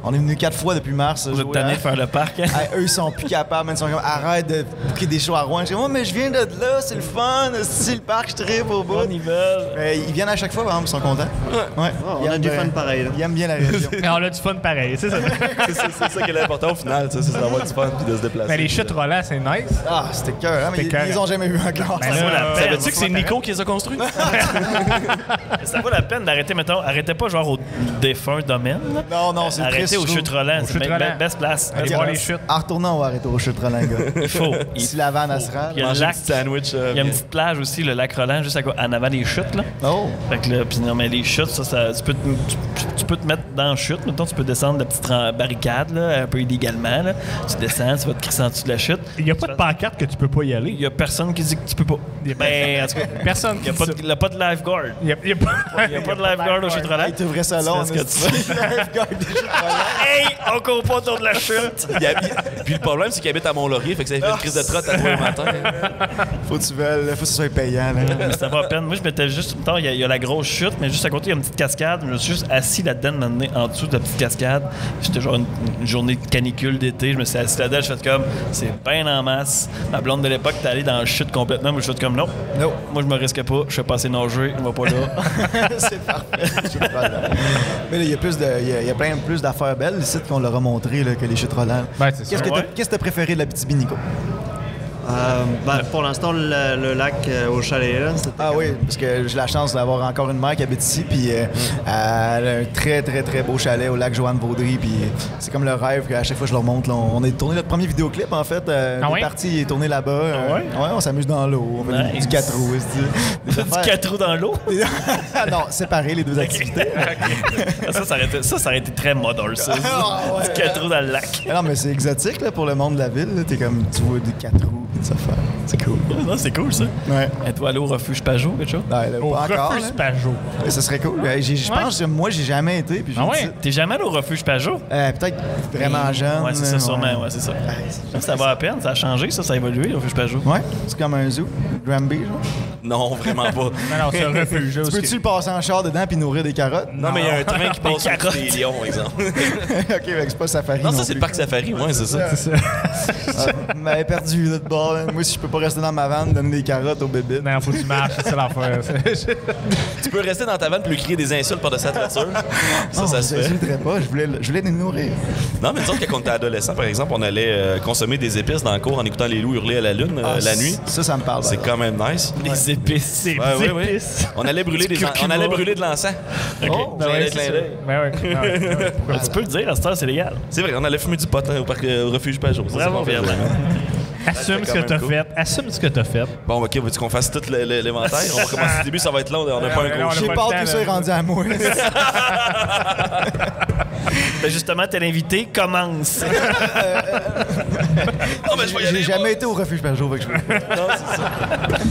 On est venu 4 fois depuis mars. Vous êtes tannés de faire le parc. Hey, eux, ils sont plus capables. Ils sont comme, arrête de booker des shows à Rouen. Je dis, mais je viens de là, c'est le fun. C'est le parc, je tripe au bout. Ils viennent à chaque fois, par exemple, ils sont contents. Ouais. On a du fun pareil. Ils aiment bien la région. Mais on a du fun pareil, c'est ça. c'est ça qui est l'important au final, c'est d'avoir du fun puis de se déplacer. Mais les chutes rollants, c'est nice. Ah, c'était cœur, hein? Mais ils ont jamais vu encore. Savais-tu que c'est Nico qui les a construits? Ça vaut la peine d'arrêter, mettons. Arrêtez pas genre au défunt domaine. Non, c'est arrêtez aux chutes rollants. C'est la best place. Allez voir les chutes. En retournant, on va arrêter aux chutes rollants, gars. Il faut. Si la vanne, elle se rend. Il y a un sandwich. Il y a une petite plage aussi, le lac Roland, juste en avant des chutes. Là. Oh! Fait que là, puis non, mais les chutes, tu peux te mettre dans la chute. Mettons, tu peux descendre de petites barricades, là, un peu illégalement. Là. Tu descends, tu vas te crisser en dessous de la chute. Il n'y a pas de pancarte que tu peux pas y aller. Il y a personne qui dit que tu peux pas. Ben, en tout cas, personne. Il n'y a pas de lifeguard. Il n'y a pas de lifeguard au chute Roland. Tu ouvrais ça là, on ce que tu Hey, on court pas autour de la chute. Puis le problème, c'est qu'il habite à Mont-Laurier, fait que ça fait une crise de trotte à 3 le matin. Faut que ce soit payant. Là. Mais ça va à peine. Moi, je m'étais juste. Il y a la grosse chute, mais juste à côté, il y a une petite cascade. Je me suis juste assis là-dedans, maintenant, en dessous de la petite cascade. J'étais genre une journée de canicule d'été. Je me suis assis là-dedans. Je fais comme, c'est bien en masse. Ma blonde de l'époque était allée dans la chute complètement. Moi, je fais comme, non. Moi, je me risque pas. Je fais passer nager. Je vais pas là. C'est parfait. Mais là, il y a plein plus d'affaires belles, ici, qu'on leur a montré là, que les chutes rolantes. Ben, c'est Qu'est-ce que tu as préféré de la Abitibi, Nico? Pour l'instant, le lac au chalet, là, c'était Oui, parce que j'ai la chance d'avoir encore une mère qui habite ici, puis elle a un très, très, très beau chalet au lac Joanne-Vaudry, puis c'est comme le rêve qu'à chaque fois que je leur montre. Là, on a tourné notre premier vidéoclip, en fait. Les parties est tourné là-bas. On s'amuse dans l'eau, on fait du 4 roues. Du 4 roues dans l'eau? Non, séparer les deux activités. Ça aurait été très modern, ça. Du 4 roues dans le lac. Non, mais c'est exotique là, pour le monde de la ville. T'es comme, tu vois des 4 roues, ça fait. C'est cool. Non, c'est cool, ça. Ouais. Êtes-vous allé au refuge Pajot, quelque chose? Au refuge Pajot. Ça serait cool. Je pense que moi, j'ai jamais été. Puis T'es jamais allé au refuge Pajot? Peut-être vraiment jeune. Ouais, c'est ça, sûrement. Ouais, c'est ça. Ça va à peine, ça a changé, ça a évolué, le refuge Pajot. Ouais, c'est comme un zoo. Granby, genre. Non, vraiment pas. Non, c'est un refuge. Tu peux-tu le passer en char dedans puis nourrir des carottes? Non, mais il y a un train qui passe sur des lions, par exemple. OK, c'est pas safari. Non, ça, c'est le parc safari, ouais, c'est ça. C'est ça. Vous m'avez perdu, là, de bord. Moi, si je peux pas rester dans ma vanne, donner des carottes aux bébés. Non, faut que tu marches, c'est ça l'affaire. Tu peux rester dans ta vanne et lui crier des insultes par de sa toiture. Ça se fait. Je voudrais pas, je voulais les nourrir. Non, mais disons que quand on était adolescent, par exemple, on allait consommer des épices dans le cour en écoutant les loups hurler à la lune la nuit. Ça me parle. C'est quand même nice. Des épices. Des épices. On allait brûler de l'encens. OK. Tu peux le dire, à cette heure, c'est légal. C'est vrai, on allait fumer du pot au refuge Pajot. Bravo, Bernard. Assume ce que t'as fait. Assume ce que t'as fait. Bon, OK, veux-tu qu'on fasse tout l'inventaire? On va commencer au début, ça va être long. On n'a pas un gros J'ai peur que ça est rendu à moi. Ben justement, t'es l'invité, commence. J'ai jamais été au refuge Pajot. Non, c'est ça.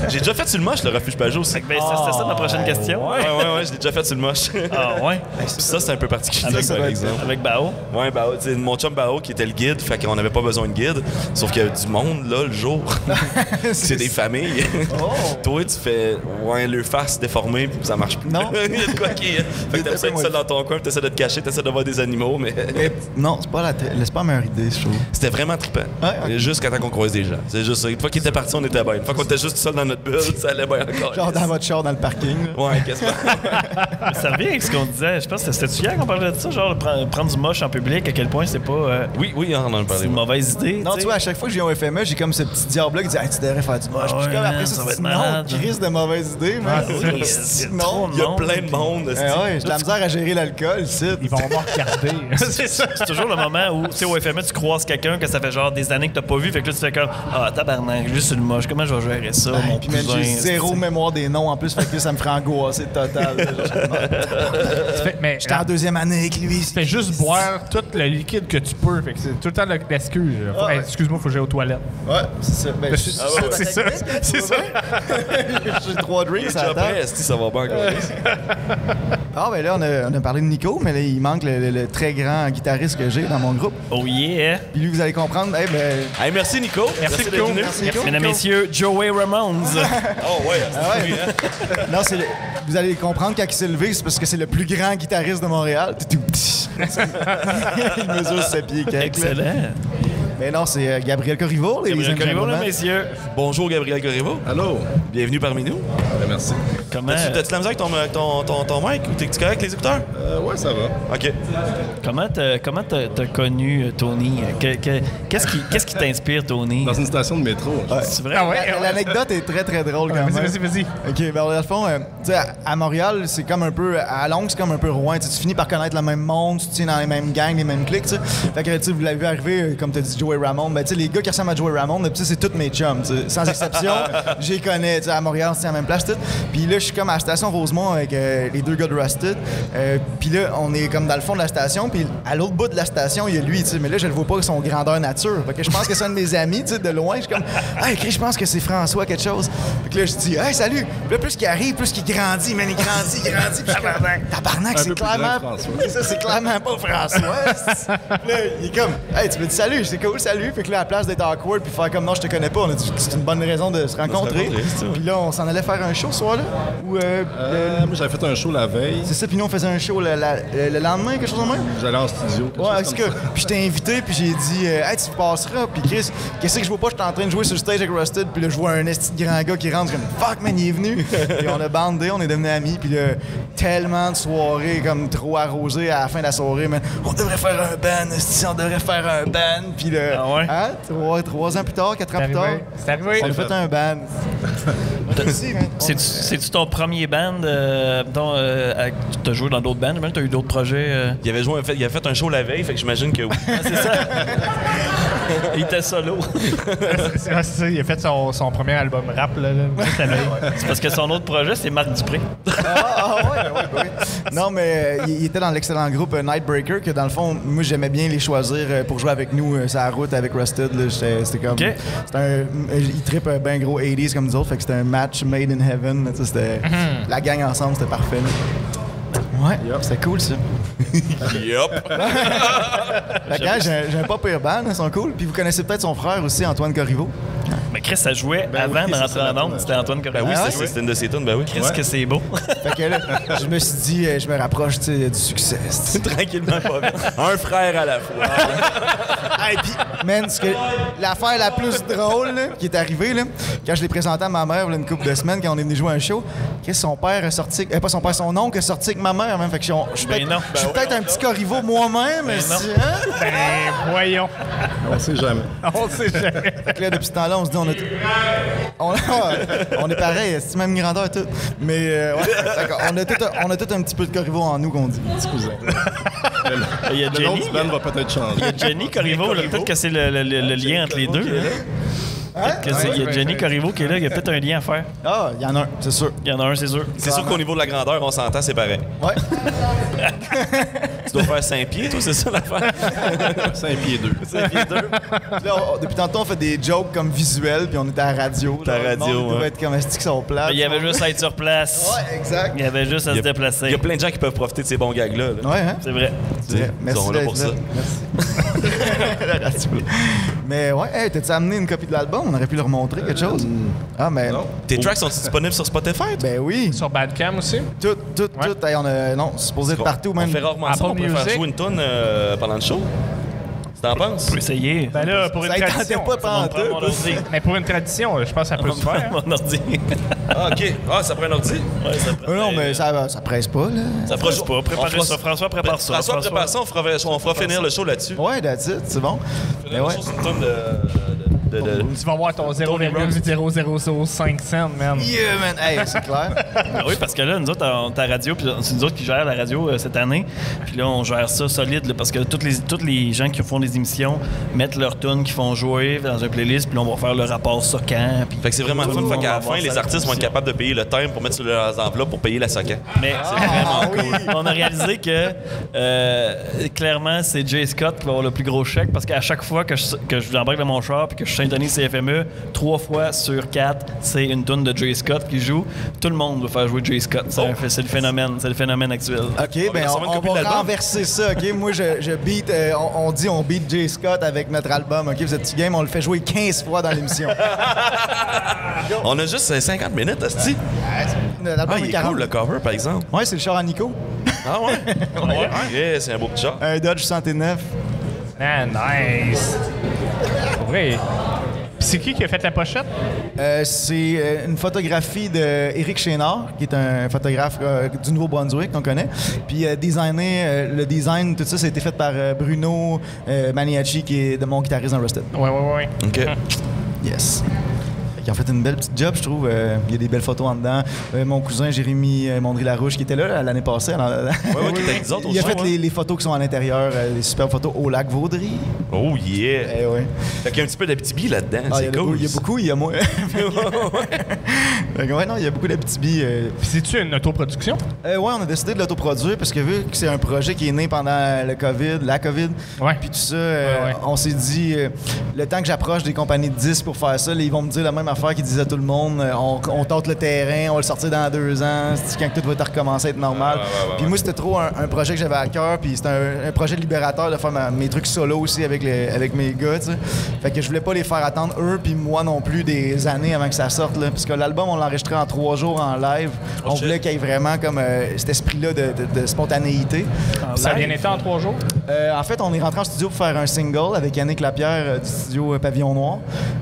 J'ai déjà fait sur le moche, le refuge Pajot aussi. Ben, c'était ça ma prochaine question. Ouais, je l'ai déjà fait sur le moche. Ah, ouais? Ça, c'est un peu particulier, par exemple. Avec Bao? Ouais, Bao. C'est mon chum Bao qui était le guide, fait qu'on n'avait pas besoin de guide. Sauf qu'il y a du monde, là, le jour. C'est des familles. Toi, tu fais, le face déformé, puis ça marche plus. Non. Il y a de quoi qui. Fait que t'aimes ça être seul dans ton coin, puis t'essaies de te cacher, t'essaies de voir des animaux, mais. Non, c'est pas la meilleure idée, je trouve. C'était vraiment trippant. Jusqu'à temps qu'on croise des gens. C'est juste ça. Une fois qu'il était parti, on était bien. Une fois qu'on était juste seul dans notre bulle, ça allait bien encore. Genre dans votre char, dans le parking. Ouais, qu'est-ce que ça revient avec ce qu'on disait. Je pense que c'était hier qu'on parlait de ça, genre prendre du moche en public, à quel point c'est pas. Oui, on en a parlé. C'est une mauvaise idée. Non, tu vois, à chaque fois que je viens au FME, j'ai comme ce petit diable-là qui dit tu devrais faire du moche. Puis comme après ça va être malade. Non, crise de mauvaise idée, man. Non, il y a plein de monde. J'ai de la misère à gérer l'alcool, ils vont me regarder. C'est ça. C'est toujours le moment où, tu sais, au FME, tu croises quelqu'un que ça fait genre des années que t'as pas vu, fait que là, tu fais comme tabarnak, lui, c'est le moche, comment je vais gérer ça, mon puis cousin? J'ai zéro mémoire des noms en plus, fait que ça me ferait angoisser total. J'étais en deuxième année avec lui. Tu fais juste boire tout le liquide que tu peux, fait que c'est tout le temps l'excuse. Excuse-moi, faut que j'aille aux toilettes. Ouais, c'est ça. C'est ça. C'est ça. J'ai 3 drinks à la table. Ça va pas encore. Ben là, on a parlé de Nico, mais là, il manque le très grand guitariste que j'ai dans mon groupe. Oh yeah! Puis lui, vous allez comprendre. Merci Nico. Merci d'être venu. Mesdames et messieurs, Joey Ramones. Non, vous allez comprendre quand il s'est levé, c'est parce que c'est le plus grand guitariste de Montréal. Il mesure 7 pieds quelques. Excellent. Mais non, c'est Gabriel Corriveau. Gabriel Corriveau, là, messieurs. Bonjour, Gabriel Corriveau. Allô. Bienvenue parmi nous. Merci. Comment... T'as-tu la misère avec ton mic ou t'es-tu correct avec les écouteurs? Ouais, ça va. OK. Comment t'as connu Tony? Qu'est-ce qui t'inspire, Tony? Dans une station de métro. C'est vrai? L'anecdote est très, très drôle quand même. Vas-y. OK, ben dans le fond, tu sais, à Montréal, c'est comme un peu... À Londres, c'est comme un peu Rouen. Tu finis par connaître le même monde, tu tiens dans les mêmes gangs, les mêmes clics, tu sais. Fait que, tu sais, vous l'avez vu arriver, comme t'as dit, Joey Ramone. Ben, tu sais, les gars qui ressemblent à Joey Ramone, c'est tous mes chums, sans exception. Je les connais, tu sais, à Montréal, c'est à la même place, tout. Puis là, je suis comme à la station Rosemont avec les deux gars de Rusted. Puis là, on est comme dans le fond de la station. Puis à l'autre bout de la station, il y a lui, tu sais. Mais là, je le vois pas son grandeur nature. Fait que je pense que c'est un de mes amis, tu sais, de loin. Je suis comme, hey, je pense que c'est François, quelque chose. Puis là, je dis, hey, salut. Puis là, plus qu'il arrive, plus qu'il grandit, man, il grandit. Puis je suis comme, tabarnak, c'est clairement. Ça, c'est clairement pas François. Puis là, il est comme, hey, tu me dis salut, c'est cool, salut. Puis que là, à la place d'être awkward puis faire comme non, je te connais pas, on a dit c'est une bonne raison de se rencontrer. Puis là, on s'en allait faire un show ce soir-là. Ou, Moi, j'avais fait un show la veille. c'est ça, puis nous, on faisait un show le lendemain, quelque chose de même? J'allais en studio. Ouais, est-ce que. Puis je t'ai invité, puis j'ai dit, hey, tu passeras. Puis Chris, qu'est-ce que je vois pas? J'étais en train de jouer sur le stage avec Rusted, puis là, je vois un esti de grand gars qui rentre, comme fuck, man, il est venu. Puis on a bandé, on est devenus amis, puis là, tellement de soirées comme trop arrosées à la fin de la soirée, man. On devrait faire un band, esti, on devrait faire un band. Puis là, Ah ouais? hein? 3 ans plus tard, 4 ans plus tard, C'est arrivé. on a fait un band. Merci, man. C'est-tu ton premier band? Tu as joué dans d'autres bands, même? Tu as eu d'autres projets? Il avait fait un show la veille, fait que j'imagine que oui. C'est ça. Il était solo. C'est ça, il a fait son premier album rap, là. Juste la veille. C'est parce que son autre projet, c'est Marc Dupré. Ouais. Non, mais il était dans l'excellent groupe Nightbreaker, que dans le fond, moi, j'aimais bien les choisir pour jouer avec nous sur la route avec Rusted. Là. C'était comme. OK. Il trippe ben gros 80s comme nous autres, fait que c'était un match made in heaven. Là, c'était la gang ensemble, c'était parfait. Là. Ouais, c'était cool ça. Yup! La gang, j'ai un pas pire band, ils sont cool. Puis vous connaissez peut-être son frère aussi, Antoine Corriveau. Mais Chris, ça jouait avant de rentrer en onde. C'était Antoine Corriveau. Ben oui, Ah, c'était une de ses tunes, ben oui. Qu'est-ce que c'est beau. Fait que là, je me suis dit, je me rapproche du succès. Tranquillement, pas vite. Un frère à la fois. Hey, puis, man, l'affaire la plus drôle là, qui est arrivée, là, quand je l'ai présenté à ma mère là, une couple de semaines, quand on est venu jouer un show, son père est sorti, pas son père, son oncle est sorti avec ma mère, même. Fait que je suis peut-être un petit Corriveau moi-même, mais Ben, voyons. On sait jamais. On sait jamais. Fait que là, depuis ce temps-là, on se dit, on est pareil, c'est même grandeur et tout. Mais on a tout un petit peu de Corriveau en nous qu'on dit. Petit cousin. Il y a Le nom Jenny. du band va peut-être changer. Il y a Jenny Corriveau. là. Peut-être que c'est le lien entre les deux. Peut-être que il y a Jenny Corriveau qui est là. Il y a peut-être un lien à faire. Ah, il y en a un, c'est sûr. Il y en a un, c'est sûr. C'est sûr qu'au niveau de la grandeur, on s'entend, c'est pareil. Ouais. Tu dois faire 5 pieds, toi, c'est ça l'affaire? 5 pieds 2. 5 pieds 2. Là, depuis tantôt, on fait des jokes comme visuels, puis on était à la radio. À la Le monde, radio, il doit ouais. être comme esti qui sont plats. Il y avait juste à être sur place. Ouais, exact. Il y avait juste à se déplacer. Il y a plein de gens qui peuvent profiter de ces bons gags-là. là. Ouais, hein? C'est vrai. Ouais, Ils sont là pour ça. Merci. La radio. Mais ouais, hey, t'as-tu amené une copie de l'album? On aurait pu leur montrer quelque chose. Ah, mais non. Tes tracks sont disponibles sur Spotify? Ben oui. Sur Bandcamp aussi. Tout. Hey, non, c'est supposé être partout, On même. fait rarement ça, Apple on peut faire Music. jouer une tune pendant le show. Tu t'en penses? On peut essayer. Ben là, pour une Ça y tentait tradition. pas pendant Prends mon tout. ordi. Mais pour une tradition, je pense que ça peut se faire. Mon ordi. Ah, OK. Ah, ça prend un ordi? Ouais, ça prend- Non, mais ça presse pas, là. Ça presse pas. Préparez ça. François, prépare ça. François, prépare ça, on fera finir le show là-dessus. Ouais, that's it, c'est bon. Mais ouais. C'est une tune de... Tu vas voir ton 0,0005 cents, man. Yeah, man. Hey, c'est clair. Ben oui, parce que là, nous autres, on est à la radio, puis c'est nous autres qui gèrent la radio cette année. Puis là, on gère ça solide, là, parce que tous les gens qui font des émissions mettent leurs tunes qu'ils font jouer dans une playlist, puis là, on va faire le rapport Socan. Puis Fait que c'est vraiment tout fun. le Fait monde qu'à va la fin, voir les ça. artistes vont être capables de payer le time pour mettre sur leurs enveloppes pour payer la soca. Mais c'est vraiment cool. On a réalisé que clairement, c'est Jay Scott qui va avoir le plus gros chèque parce qu'à chaque fois que j'embarque dans mon char puis que je syntonise CFME, 3 fois sur 4, c'est une tune de Jay Scott qui joue. Tout le monde veut faire jouer Jay Scott. C'est le phénomène actuel. OK, ben recevoir une on copie de va l'album? renverser ça, OK? Moi, je beat, on beat Jay Scott avec notre album, OK? Vous êtes petit game, on le fait jouer 15 fois dans l'émission. On a juste 50 minutes, asti. L'album Ah, est il est 40. cool, le cover, par exemple. Ouais, c'est le char à Nico. Ah ouais? Yeah, c'est un beau petit chat. Un Dodge 109. Ah, nice. Oui. Puis c'est qui a fait la pochette? C'est une photographie d'Éric Chénard, qui est un photographe du Nouveau-Brunswick qu'on connaît. Puis le design, tout ça, ça a été fait par Bruno Maniaci, qui est de mon guitariste dans Rusted. Ouais. OK. Yes. Ils ont fait une belle petite job, je trouve. Il y a des belles photos en dedans. Mon cousin Jérémy Mondry-Larouche, qui était là l'année passée. Ouais, qui était avec nous autres Il a aussi, fait ouais. les photos qui sont à l'intérieur, des super photos au lac Vaudry. Oh yeah! Eh ouais. Fait qu'il y a un petit peu d'Abitibi là-dedans, Ah, c'est cool. Il y a beaucoup, il y a moins. Fait que ouais, non, il y a beaucoup d'Abitibi. Puis c'est-tu une autoproduction? Ouais, on a décidé de l'autoproduire parce que vu que c'est un projet qui est né pendant la COVID, Ouais. puis tout ça, Ouais. on s'est dit, le temps que j'approche des compagnies de disques pour faire ça, là, ils vont me dire la même affaire affaires qu'il disait à tout le monde. On tente le terrain, on va le sortir dans 2 ans. C'est quand tout va recommencer à être normal. Puis moi, c'était trop un projet que j'avais à cœur. Puis c'était un projet libérateur de faire mes trucs solo aussi avec mes gars, tu sais. Fait que je voulais pas les faire attendre eux puis moi non plus des années avant que ça sorte, là. Parce que l'album, on l'a enregistré en 3 jours en live. On voulait qu'il y ait vraiment comme cet esprit-là de spontanéité. Ça a bien été en 3 jours? En fait, on est rentré en studio pour faire un single avec Yannick Lapierre du studio Pavillon Noir.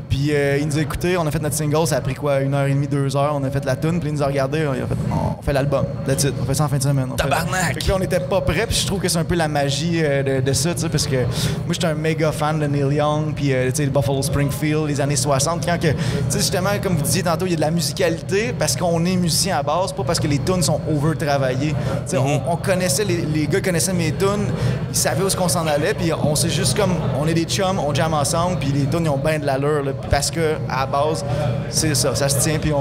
Puis il nous a écouté, on a fait notre single, ça a pris quoi, 1h30, 2 heures, on a fait la tune, puis il nous a regardé, on fait l'album, that's it, on fait ça en fin de semaine. Tabarnak! Fait que là, on n'était pas prêts, puis je trouve que c'est un peu la magie de ça, tu sais, parce que moi, j'étais un méga fan de Neil Young, puis tu sais, Buffalo Springfield, les années 60, quand que, tu sais, justement, comme vous disiez tantôt, il y a de la musicalité parce qu'on est musicien à base, pas parce que les tunes sont over-travaillées. Tu sais, on connaissait, les gars connaissaient mes tunes, ils savaient où est-ce qu'on s'en allait, puis on sait juste comme, on est des chums, on jam ensemble, puis les tunes, ils ont bien de l'allure, là, parce que, à la base, c'est ça se tient, puis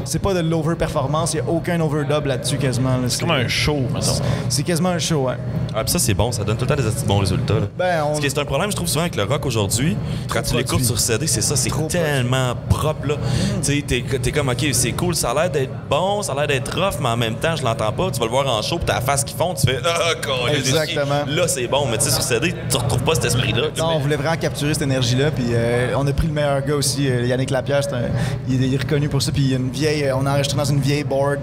c'est pas de l'over-performance, il n'y a aucun overdub là-dessus quasiment. Là, c'est comme un show, mettons. C'est quasiment un show, ouais. Ah, puis ça, c'est bon, ça donne tout le temps des bons résultats. Là. Parce que c'est un problème, je trouve, souvent avec le rock aujourd'hui. Quand tu l'écoutes sur CD, c'est ça, c'est tellement propre, là. Tu sais, t'es comme, OK, c'est cool, ça a l'air d'être bon, ça a l'air d'être rough, mais en même temps, je l'entends pas. Tu vas le voir en show, puis t'as la face qui fond, tu fais, exactement. Là, c'est bon, mais tu sais, sur CD, tu retrouves pas cet esprit-là. Non, on voulait vraiment capturer cette énergie-là, puis on a pris le meilleur gars aussi, Yannick Lapierre, il est reconnu pour ça, puis il y a une vieille, on a enregistré dans une vieille board,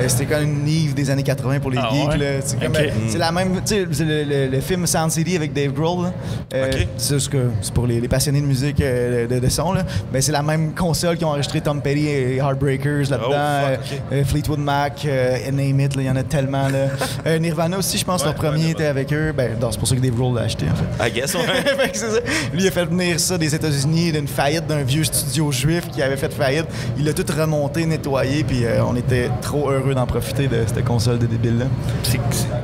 c'était comme une Nive des années 80 pour les geeks, ouais? là. C'est comme, c'est la même, tu sais, le film Sound City avec Dave Grohl, c'est pour les passionnés de musique de son, là. Mais c'est la même console qui ont enregistré Tom Petty et Heartbreakers là-dedans, Fleetwood Mac, Name It, il y en a tellement, là. Nirvana aussi, je pense, leur premier était avec eux. Ben, c'est pour ça que Dave Grohl l'a acheté, en fait. I guess, ouais. Fait que c'est ça. Lui, il a fait venir ça des États-Unis, d'une faillite d'un vieux studio juif qui avait fait faillite. Il a tout remonté, nettoyé, puis on était trop heureux d'en profiter de cette console de débile-là.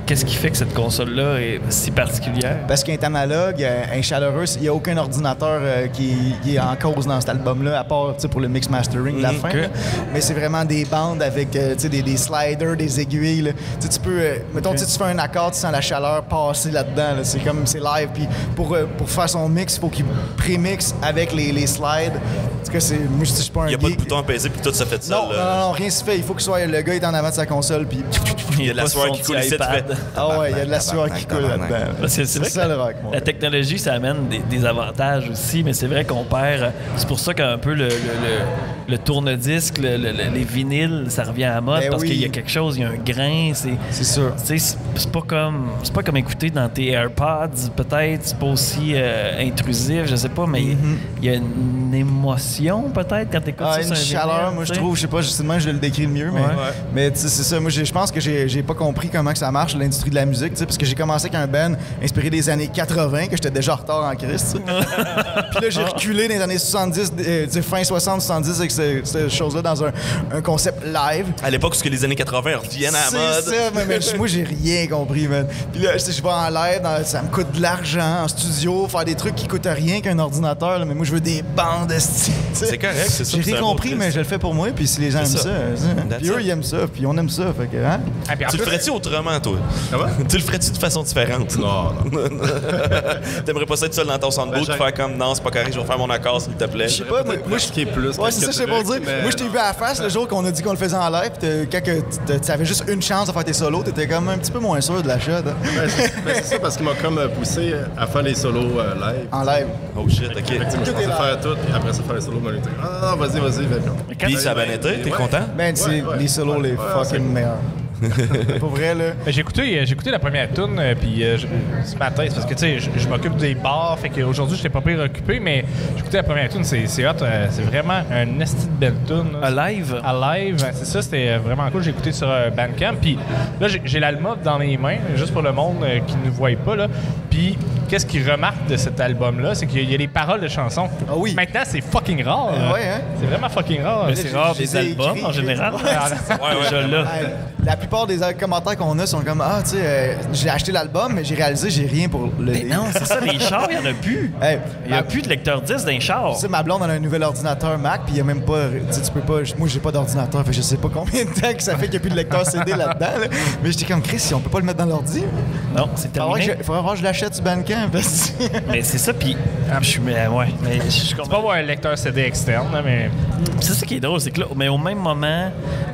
Qu'est-ce qui fait que cette console-là est si particulière? Parce qu'elle est analogue, un chaleureux, il n'y a aucun ordinateur qui est en cause dans cet album-là, à part pour le mix mastering de la fin. Là. Mais c'est vraiment des bandes avec des sliders, des aiguilles. Là. Tu peux, mettons, tu fais un accord, tu sens la chaleur passer là-dedans. Là. C'est comme, c'est live. Puis pour faire son mix, il faut qu'il prémixe avec les slides. En tout cas, moi, je suis pas un Il n'y a pas de bouton à peser, puis tout ça fait ça. Non, rien se fait. Il faut que le gars est en avant de sa console, puis il y a de la sueur qui coule ici. Ah ouais, il y a de la sueur qui coule là-dedans. C'est vrai ça le rock. La technologie, ça amène des avantages aussi, mais c'est vrai qu'on perd. C'est pour ça qu'un peu le tourne-disque, les vinyles, ça revient à la mode parce qu'il y a quelque chose, il y a un grain. C'est sûr. C'est pas comme écouter dans tes AirPods, peut-être. C'est pas aussi intrusif, je sais pas, mais il y a une émotion peut-être quand t'écoutes ça. Une chaleur, moi je trouve, je sais pas, justement, je le décris le mieux, mais c'est ça. Moi, je pense que j'ai pas compris comment que ça marche, l'industrie de la musique, parce que j'ai commencé avec un band inspiré des années 80, que j'étais déjà en retard en Christ. Puis là, j'ai reculé dans les années 70, fin 60-70 avec cette chose-là dans un concept live. À l'époque où les années 80 reviennent à la mode. C'est ça, mais moi, j'ai rien compris, man. Puis là, je vais en live, ça me coûte de l'argent en studio, faire des trucs qui coûtent rien qu'un ordinateur, là, mais moi, je veux des bandes. C'est correct, c'est ça. J'ai rien compris, mais je le fais pour moi, puis si les gens aiment ça, puis eux, ils aiment ça, puis on aime ça, fait que, hein? Tu le ferais-tu autrement, toi? Tu le ferais-tu de façon différente? Non. T'aimerais pas ça être seul dans ton soundboard et faire comme non, c'est pas correct, je vais faire mon accord s'il te plaît. Je sais pas, moi je qui est plus. Ouais, c'est ça, je sais pas dire. Moi, je t'ai vu à la face le jour qu'on a dit qu'on le faisait en live, quand tu avais juste une chance de faire tes solos, t'étais comme un petit peu moins sûr de la shot. Hein? C'est ça, parce qu'il m'a comme poussé à faire les solos live. En live. Oh shit, ok. Je pensais faire tout, et après ça, faire les solos, mais non, vas-y. Puis ça a bien été, t'es content? Ben, c'est les solos les fucking meilleurs. Pour vrai, là. J'ai écouté la première tune, puis ce matin, c'est parce que, tu sais, je m'occupe des bars, fait qu'aujourd'hui, je t'ai pas pire occupé, mais j'ai écouté la première tune, c'est hot, c'est vraiment un esti de belle tune. À live? À live, c'est ça, c'était vraiment cool. J'ai écouté sur Bandcamp, puis là, j'ai l'album dans les mains, juste pour le monde qui ne voit pas, là. Puis, qu'est-ce qu'ils remarquent de cet album-là, c'est qu'il y a les paroles de chansons. Ah oui. Maintenant, c'est fucking rare. Ouais, hein? C'est vraiment fucking rare. Mais c'est rare des albums, en général. Déjà là. La plupart des commentaires qu'on a sont comme tu sais, j'ai acheté l'album, mais j'ai réalisé j'ai rien pour le. Mais non, c'est ça, les chars, il n'y en a plus. Il n'y a plus de lecteur 10 d'un char. Tu sais, ma blonde, elle a un nouvel ordinateur Mac, puis il n'y a même pas. Tu sais, tu peux pas. Moi, j'ai pas d'ordinateur, fait que je sais pas combien de temps que ça fait qu'il n'y a plus de lecteur CD là-dedans. Là. Mais j'étais comme Chris, si on peut pas le mettre dans l'ordi. Non, c'est terminé. Il faudrait voir que je l'achète sur Bandcamp. Mais c'est ça, puis. Je suis. Mais je C'est pas avoir un lecteur CD externe, là, mais. C'est ça qui est drôle, c'est que là, mais au même moment,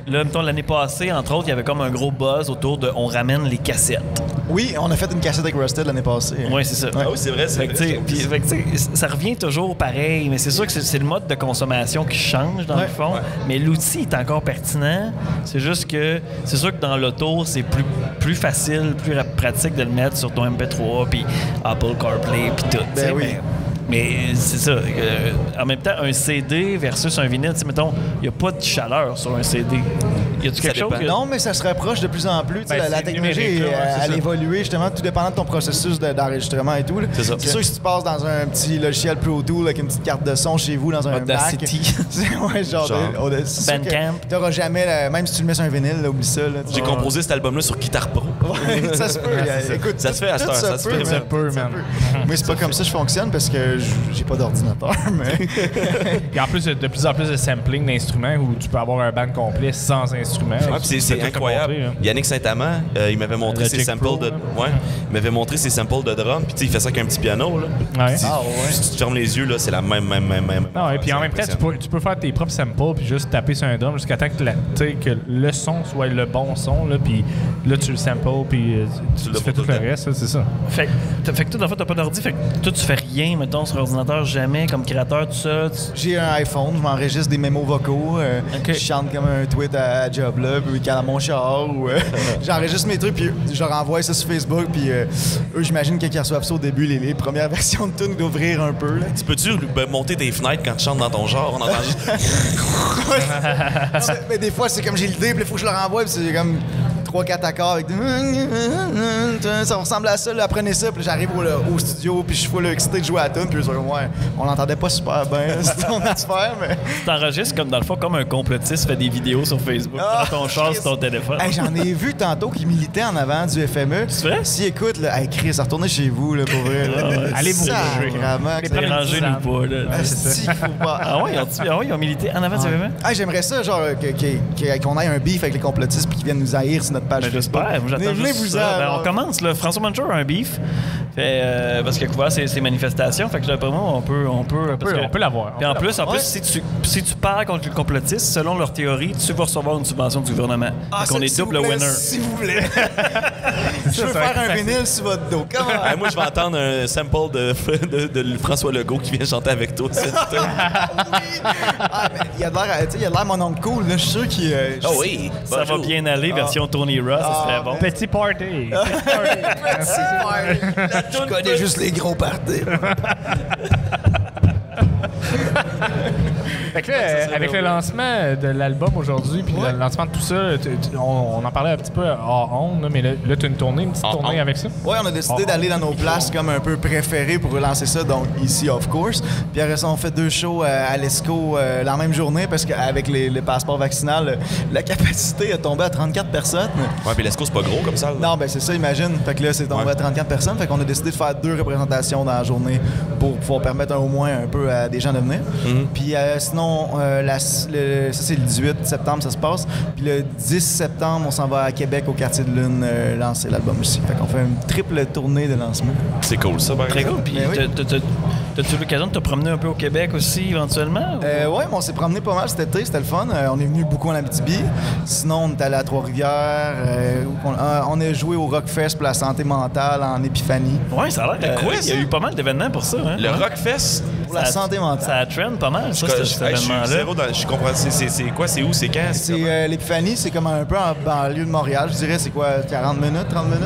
là, mettons, l'année passée, entre autres, il y avait comme un gros buzz autour de on ramène les cassettes. Oui, on a fait une cassette avec Rusted l'année passée. Oui, c'est ça. Ah oui, c'est vrai, c'est Fait que, tu sais, vrai. puis, fait que, tu sais, ça revient toujours pareil, mais c'est sûr que c'est le mode de consommation qui change dans le fond. Mais l'outil est encore pertinent. C'est juste que c'est sûr que dans l'auto, c'est plus facile, plus pratique de le mettre sur ton MP3 puis Apple CarPlay puis tout. Ben oui. Mais c'est ça. En même temps, un CD versus un vinyle, tu sais, mettons, il n'y a pas de chaleur sur un CD. Y a-tu quelque chose? Non, mais ça se rapproche de plus en plus. Tu sais, Ben, la c'est technologie, numérique, là, ouais, c'est elle ça. évolue justement, tout dépendant de ton processus d'enregistrement et tout. Là. C'est ça. C'est sûr que si tu passes dans un petit logiciel Pro Tool avec une petite carte de son chez vous dans un Audacity. Mac. Ouais, genre. Bandcamp. Tu n'auras jamais, même si tu le mets sur un vinyle, là, oublie ça. Là, J'ai composé cet album-là sur Guitar Pro. Ouais, ça se peut. Écoute, Ça se fait à cette tout heure, ça se fait, man. Ça peut, man. Moi, c'est pas comme ça que je fonctionne parce que j'ai pas d'ordinateur. Mais... Et en plus, de plus en plus de sampling d'instruments où tu peux avoir un band complet sans instruments. Ouais, puis c'est incroyable. Yannick Saint-Amand, il m'avait montré Le ses Jack samples Pro, de. là. Ouais, il m'avait montré ses samples de drum. Puis tu sais, il fait ça avec un petit piano. Là. Ouais. Si tu fermes les yeux, là, c'est la même. Non, et puis en même temps, tu peux faire tes propres samples puis juste taper sur un drum jusqu'à temps que le son soit le bon son. Là, puis là, tu le samples puis tu le fais vois tout tout le le reste. C'est ça. Fait que toi, en fait, t'as pas d'ordi. Fait que toi, tu fais rien, mettons, sur ordinateur, jamais, comme créateur, tout ça. J'ai un iPhone, je m'enregistre des mémos vocaux. Ok. Je chante comme un tweet à Job là, puis à mon char. Ou, j'enregistre mes trucs, puis je leur envoie ça sur Facebook. Puis eux, j'imagine qu'ils reçoivent ça au début, les premières versions de tunes d'ouvrir un peu. Là. Tu peux-tu monter tes fenêtres quand tu chantes dans ton genre? On entend juste. Mais des fois, c'est comme j'ai l'idée, puis il faut que je leur envoie, puis c'est comme 3-4 accords avec des... Ça ressemble à ça, là, apprenez ça. Puis j'arrive au studio, puis je suis full excité de jouer à la tune, puis je dis, ouais, on l'entendait pas super bien, c'est ton affaire, mais... Tu t'enregistres comme, dans le fond, comme un complotiste fait des vidéos sur Facebook, Ah, dans ton char, sur ton téléphone. Hey, j'en ai vu tantôt qui militaient en avant du FME. C'est vrai? Si écoute, là, hey, Chris, retournez chez vous, là, pour vrai. Là. ouais. Allez vous Sacrément, que ça- Dérangez-nous pas, là. Asti qu'il faut pas. Ah ouais, ils ont milité en avant du événement? Ah, j'aimerais ça, genre, qu'on ait un beef avec les complotistes puis qu'ils viennent nous haïr sur notre page Ben, Facebook. j'espère. Moi, j'attends Venez juste vous ça. en, Ben, on commence, là. François Muncher a un beef. Fait, parce qu'il a couvert ses manifestations. Fait que d'après moi, on peut. On peut l'avoir. Puis en plus, si tu parles contre le complotiste, selon leur théorie, tu vas recevoir une subvention du gouvernement. Ah, Donc on est s'il vous double plaît, winner. S'il vous plaît. Je veux faire un vinyle sur votre dos. Comment? Moi, je vais entendre un sample de François Legault qui vient chanter avec toi. Ah, mais il a l'air mon oncle cool, là. Je suis sûr qu'il. Oh oui! Ça va bien aller, version Tony Ross, ça serait bon. Petit party. Je connais juste les gros parties. Fait que là, avec le lancement de l'album aujourd'hui, puis le lancement de tout ça, on en parlait un petit peu hors ondes, là, mais là, tu as une petite tournée avec ça? Ouais, on a décidé d'aller dans nos places comme un peu préférées pour relancer ça, donc ici, of course. Puis après ça, on fait 2 shows à l'ESCO la même journée parce qu'avec les passeports vaccinaux, la capacité est tombée à 34 personnes. Ouais, puis l'ESCO, c'est pas gros comme ça. Là. Non, ben c'est ça, imagine. Fait que là, c'est tombé à 34 personnes. Fait qu'on a décidé de faire 2 représentations dans la journée pour pouvoir permettre au moins un peu à des gens de venir. Puis sinon, ça c'est le 18 septembre, ça se passe. Puis le 10 septembre, on s'en va à Québec, au Quartier de Lune, lancer l'album aussi. Fait qu'on fait une triple tournée de lancement. C'est cool, ça, Très cool. Puis Ben oui. t'as-tu eu l'occasion de te promener un peu au Québec aussi, éventuellement? Ouais, mais on s'est promené pas mal cet été, c'était le fun. On est venu beaucoup en Abitibi. Sinon, on est allé à Trois-Rivières. On a joué au Rockfest pour la santé mentale en Épiphanie. Ouais, ça a l'air. quoi, il y a ça? eu pas mal d'événements pour ça. Hein? Le Rockfest, Pour la santé mentale. Ça a trend pas mal, ça, je cet suis événement-là. zéro dans. Je comprends. C'est quoi, c'est où, c'est quand? C'est l'Épiphanie, c'est comme un peu en banlieue de Montréal. Je dirais, c'est quoi, 40 minutes, 30 minutes?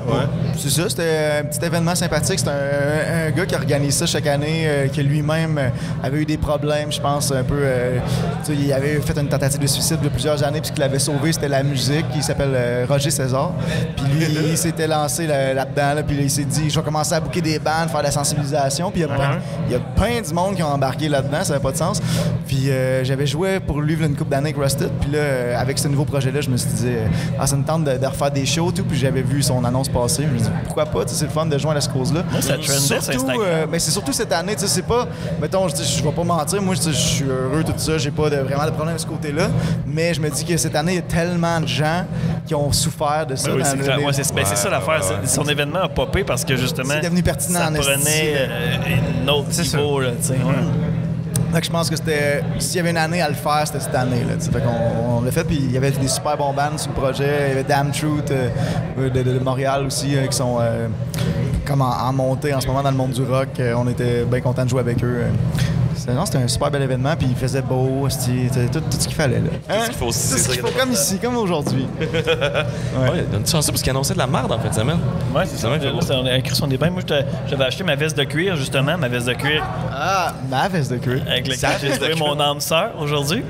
Ouais. C'est ça, c'était un petit événement sympathique. C'est un gars qui organise ça chaque année, qui lui-même avait eu des problèmes, je pense, un peu. Tu sais, il avait fait une tentative de suicide de plusieurs années, puis ce qui l'avait sauvé, c'était la musique. Il s'appelle Roger César. Puis lui, il s'était lancé là-dedans, là, puis là, il s'est dit, je vais commencer à booker des bandes, faire de la sensibilisation. Puis il y a plein du monde qui ont embarqué là-dedans, ça n'avait pas de sens. Puis j'avais joué pour lui une couple d'années avec Rusted. Puis là, avec ce nouveau projet-là, je me suis dit, ça me tente de refaire des shows, tout. Puis j'avais vu son annonce passer. Je me suis dit, pourquoi pas? C'est le fun de joindre à cette cause-là. Moi, ça trendait sur Surtout, Instagram. c'est surtout cette année, tu sais, c'est pas, mettons, je vais pas mentir, moi, je suis heureux, tout ça, j'ai pas vraiment de problème de ce côté-là. Mais je me dis que cette année, il y a tellement de gens qui ont souffert de ça. Oui, dans c'est le- clair. les- Ouais, c'est ça l'affaire. Son événement a popé parce que justement, C'est devenu pertinent ça en esti, prenait un autre niveau. Là, tu sais, ouais. Fait que je pense que c'était... S'il y avait une année à le faire, c'était cette année. Là, fait qu'on l'a fait, puis il y avait des super bons bands sur le projet. Il y avait Damn Truth de Montréal aussi, qui sont comme en montée en ce moment dans le monde du rock. On était bien contents de jouer avec eux. C'était un super bel événement, puis il faisait beau, c'était tout ce qu'il fallait. Là. Tout ce qu'il faut aussi, tout ce qu'il faut, comme ici, comme aujourd'hui. Ouais, donne-tu chanceux parce qu'il annonçait de la merde en fin de semaine. Ouais, c'est ça. On a écrit son débat. Moi, j'avais acheté ma veste de cuir, justement, ma veste de cuir. Ah, ma veste de cuir. Avec laquelle j'ai joué mon âme sœur aujourd'hui.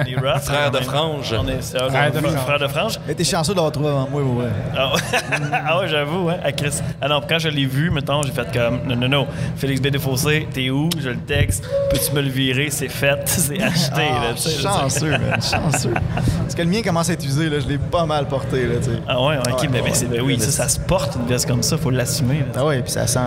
Les Rough, frère de frange. On est frère de frange. Mais t'es chanceux d'avoir trouvé avant moi, ouais. Ah ouais, j'avoue, hein, à Chris. Ah non, quand je l'ai vu, mettons, j'ai fait comme non. Félix B. Desfossés, t'es où? Je le texte. Peux-tu me le virer? C'est fait, c'est acheté. Là, chanceux, man, chanceux. Parce que le mien commence à être usé, là, je l'ai pas mal porté, là, tu sais. Ah ouais, ok, mais oui, ça se porte une veste comme ça, faut l'assumer. Là. Ah ouais, puis ça sent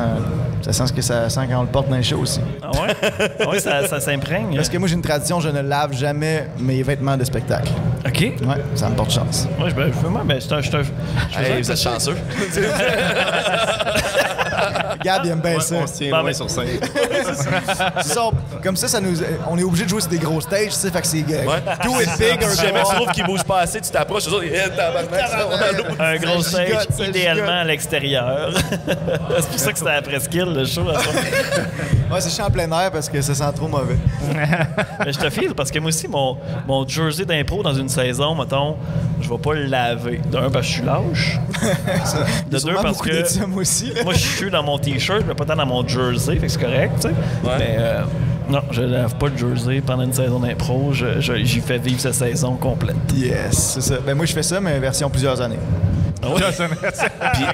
ce que ça sent quand on le porte dans les shows aussi. Ah ouais? Ah ouais, ça s'imprègne. Parce que moi, j'ai une tradition, je ne lave jamais mes vêtements de spectacle. OK. Ouais, ça me porte chance. Ouais, vous êtes chanceux. Gab, il aime bien ça. On se tient loin sur scène. Comme ça on est obligé de jouer sur des gros stages, tu sais, fait que c'est do it big or Si jamais tu trouves qu'il bouge pas assez, tu t'approches, eux autres, un gros stage, gigote, idéalement à l'extérieur. C'est pour ça que c'était la presqu'île, le show. Ouais, c'est chiant en plein air parce que ça sent trop mauvais. Mais je te file parce que moi aussi, mon jersey d'impro dans une saison, mettons, je vais pas le laver. D'un, parce que je suis lâche. De deux, parce que ça, moi aussi. Moi, je suis dans mon t-shirt, mais pas tant dans mon jersey, fait que c'est correct, tu sais. Ouais. Mais non, je lave pas le jersey pendant une saison d'impro. J'y fais vivre cette saison complète. Yes, c'est ça. Ben moi, je fais ça, mais version plusieurs années. Ah oui? Puis,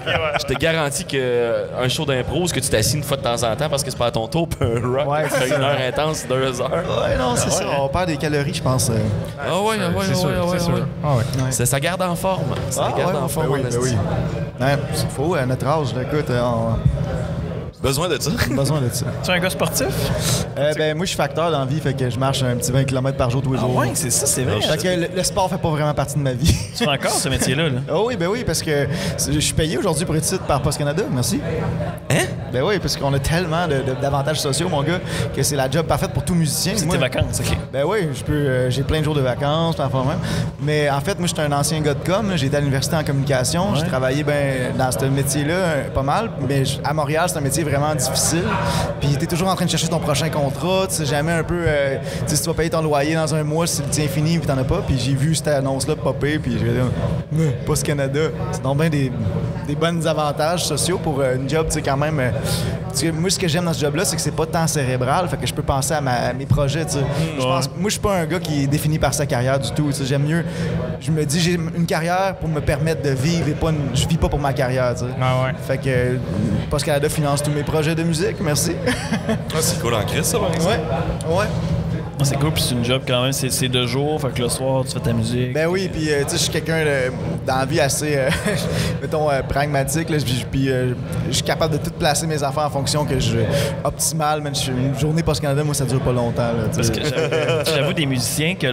je te garantis qu'un show d'impro, est-ce que tu t'assis une fois de temps en temps parce que c'est pas à ton tour, puis un rock, ouais, une heure intense, 2 heures. Ouais, non, c'est ça. On perd des calories, je pense. Ah ouais, c'est sûr. Ça garde en forme. Ça garde en forme. Oui. Ouais, il faut, à notre âge, écoute, besoin de ça. Besoin de ça. Tu es un gars sportif? Ben, moi, je suis facteur dans la vie, fait que je marche un petit 20 km par jour tous les jours. Oui, c'est ça, c'est vrai. Fait que le sport fait pas vraiment partie de ma vie. Tu fais encore ce métier-là? Là? Oh oui, ben oui, parce que je suis payé aujourd'hui pour être ici par Post Canada, merci. Hein? Ben oui, parce qu'on a tellement d'avantages sociaux, mon gars, que c'est la job parfaite pour tout musicien. C'est tes vacances, OK. Ben oui, j'ai plein de jours de vacances, parfois même. Mais en fait, moi, je suis un ancien gars de com. J'ai été à l'université en communication. Ouais. J'ai travaillé dans ce métier-là pas mal. Mais à Montréal, c'est un métier vraiment difficile. Puis t'es toujours en train de chercher ton prochain contrat. Tu sais jamais un peu... si tu vas payer ton loyer dans un mois, c'est le tien fini, puis t'en as pas. Puis j'ai vu cette annonce-là popper, puis j'ai dit « Post Canada ». C'est donc bien des bons avantages sociaux pour une job, tu sais, quand même... moi, ce que j'aime dans ce job-là, c'est que c'est pas tant cérébral, fait que je peux penser à mes projets, tu sais. Moi, je suis pas un gars qui est défini par sa carrière du tout, tu sais. J'aime mieux... Je me dis, j'ai une carrière pour me permettre de vivre et je vis pas pour ma carrière, tu sais. Ah ouais. Fait que Post Canada finance tous mes projets de musique, merci. C'est cool en crise, ça, par exemple. Ouais. C'est cool, puis c'est une job quand même, c'est 2 jours, fait que le soir, tu fais ta musique. Ben oui, puis tu sais, je suis quelqu'un dans la vie assez, mettons, pragmatique, là, puis je suis capable de tout placer mes affaires en fonction que optimal, mais une journée Post-Canada, moi, ça dure pas longtemps. Là, parce que j'avoue des musiciens que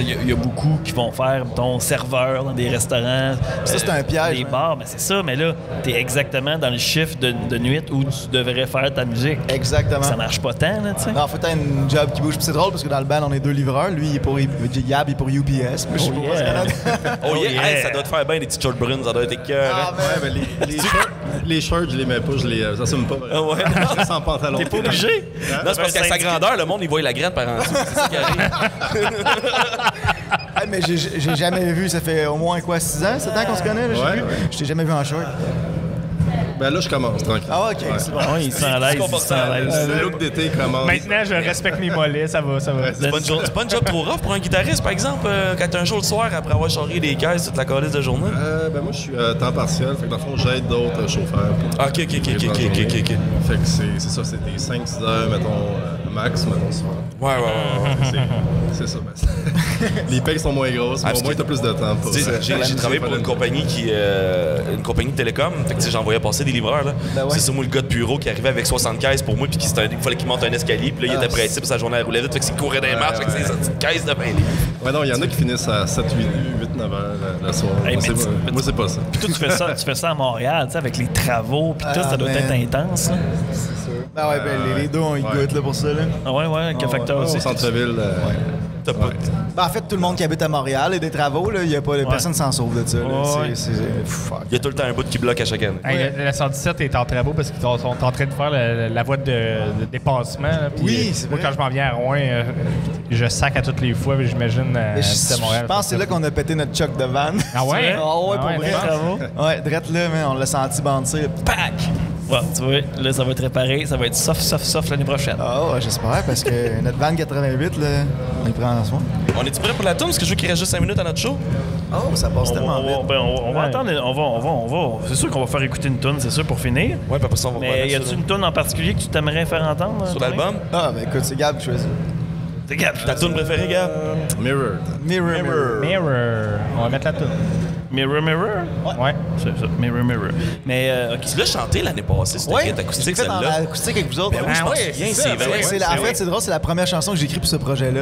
il y a beaucoup qui vont faire, mettons, serveur dans des restaurants. Ça, c'est un piège. Des bars, mais c'est ça, mais là, t'es exactement dans le chiffre de nuit où tu devrais faire ta musique. Exactement. Ça marche pas tant, là, tu sais. Non, faut être une job qui bouge, puis c'est drôle parce que dans le band, on est 2 livreurs. Lui, il est pour Yab, il est pour UPS. Moi, je suis pour Post-Canada. Oh yeah! Hey, ça doit te faire bien des petits short bruns, ça doit être écœurant. Ah, ben les shorts, je les mets pas, je les assume pas. Ah ouais? Je reste sans pantalon. T'es pas obligé? Non, c'est parce qu'à sa grandeur, le monde, il voit la graine par en dessous. C'est ça qui arrive. Hey, mais j'ai jamais vu, ça fait au moins 6 ans, 7 ans qu'on se connaît? Là, ouais. Je t'ai jamais vu en short. Ben là, je commence, tranquille. Ah, OK. C'est bon. Il sent à l'aise. Le look d'été commence. Maintenant, je respecte mes mollets, ça va. C'est pas une job trop rough pour un guitariste, par exemple, quand t'as un show le soir après avoir chargé des caisses toute la colisse de journée? Ben moi, je suis à temps partiel, fait que dans le fond, j'aide d'autres chauffeurs. OK. Fait que c'est ça, c'est des 5-6 heures, mettons, max, mettons, soir. Ouais. C'est ça. Les payes sont moins grosses, mais au moins, t'as plus de temps. J'ai travaillé pour une compagnie de télécom, fait que j'envoyais passer des livreurs. Là. Ben ouais. C'est ça, moi, le gars de bureau qui arrivait avec 60 caisses pour moi, puis il fallait qu'il monte un escalier, puis là, il était pressé, puis sa journée, elle roulait vite, fait qu'il courait dans les marches avec ses petites caisses de 20 livres. Ouais, non, il y en a qui finissent à 7, 8, 9 heures la soirée. Moi, c'est pas ça. Puis toi, tu fais ça à Montréal, tu sais, avec les travaux, puis tout, ça doit être intense. Là. Ah ouais, ben les deux, on y goûte là, pour ça. Là. Ah ouais, quel facteur Au aussi? centre-ville. T'as pas. Ben, en fait, tout le monde qui habite à Montréal et des travaux, là, y a pas, personne s'en sauve de ça. Là. Ouais. Fuck. Il y a tout le temps un bout qui bloque à chaque année. Hey, la 117 est en travaux parce qu'ils sont en train de faire la voie de dépassement. Là, puis, Oui, c'est moi, vrai. quand je m'en viens à Rouen, je sac à toutes les fois, mais j'imagine Mais à Montréal. je pense que c'est là qu'on a pété notre choc de van. Ah ouais? Ah ouais, pour vrai. Bravo. Ouais, drette là, mais on l'a senti bandir. Pac! Bon, tu vois, là, ça va être réparé. Ça va être soft l'année prochaine. Ah ouais, j'espère, parce que notre van 88, là, on y prend en soin. On est-tu prêt pour la tourne? Parce que je veux qu'il reste juste 5 minutes à notre show. Oh, ça passe tellement vite. On va attendre. On va. C'est sûr qu'on va faire écouter une tune, c'est sûr, pour finir. Ouais, puis après ça, on va Mais revenir y a-tu sur- une tune en particulier que tu t'aimerais faire entendre? sur Tony? l'album? Ah, ben écoute, c'est Gab qui choisit. C'est Gab. Ta tune préférée, Gab? Mirror. Mirror. On va mettre la toune. Mirror. Ouais. C'est ça. Mirror. Mais, OK. Tu l'as chanté l'année passée, cette Ouais, quête j'ai acoustique, fait en celle-là. acoustique avec vous autres. Ben oui, je pense ouais, bien, c'est c'est ça, vrai. En fait, c'est drôle, c'est la première chanson que j'ai écrite pour ce projet-là.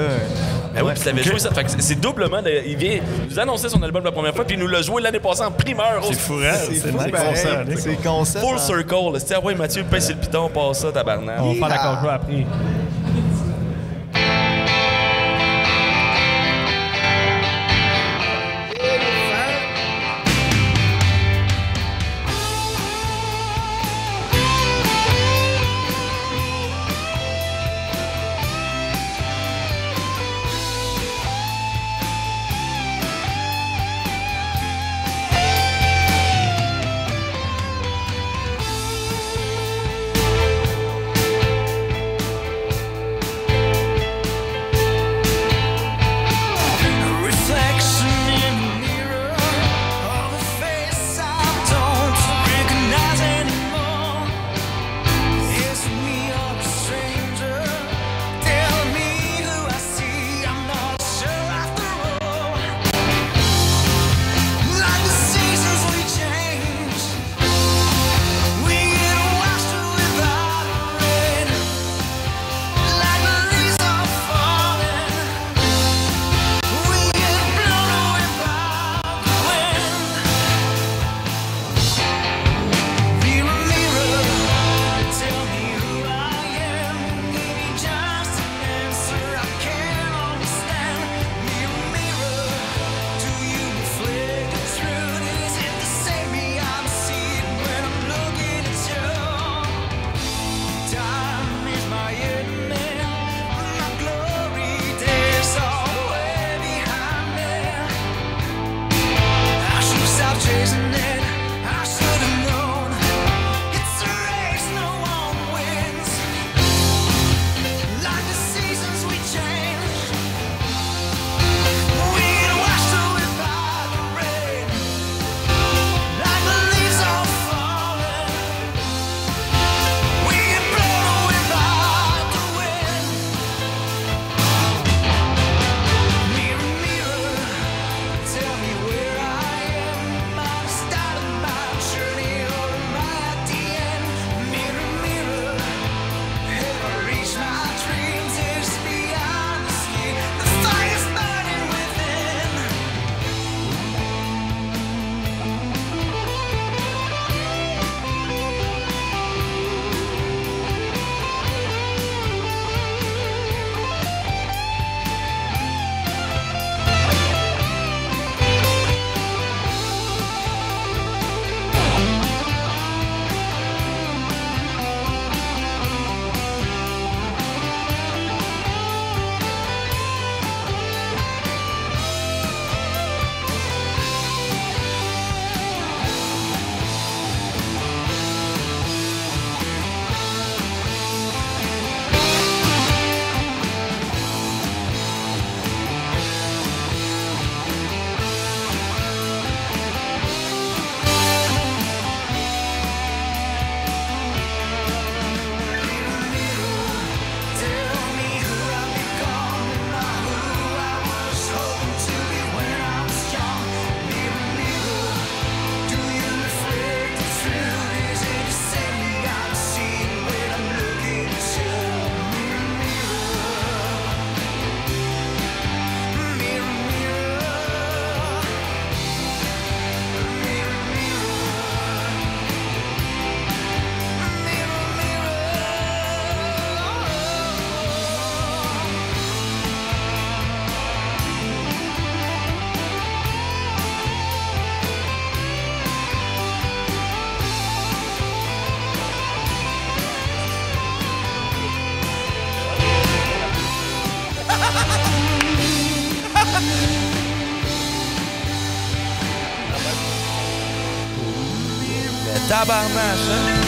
Ben oui, puis tu l'avais joué ça. Fait que c'est doublement. Il vient nous annoncer son album la première fois, puis il nous l'a joué l'année passée en primeur. C'est fou, hein? C'est fou, nice. pareil. C'est concept. Full hein. circle. là. Ah ouais, Mathieu, le pain, c'est le piton, passe ça, tabarnak. On va faire la conjo après. Tabarnache, hein?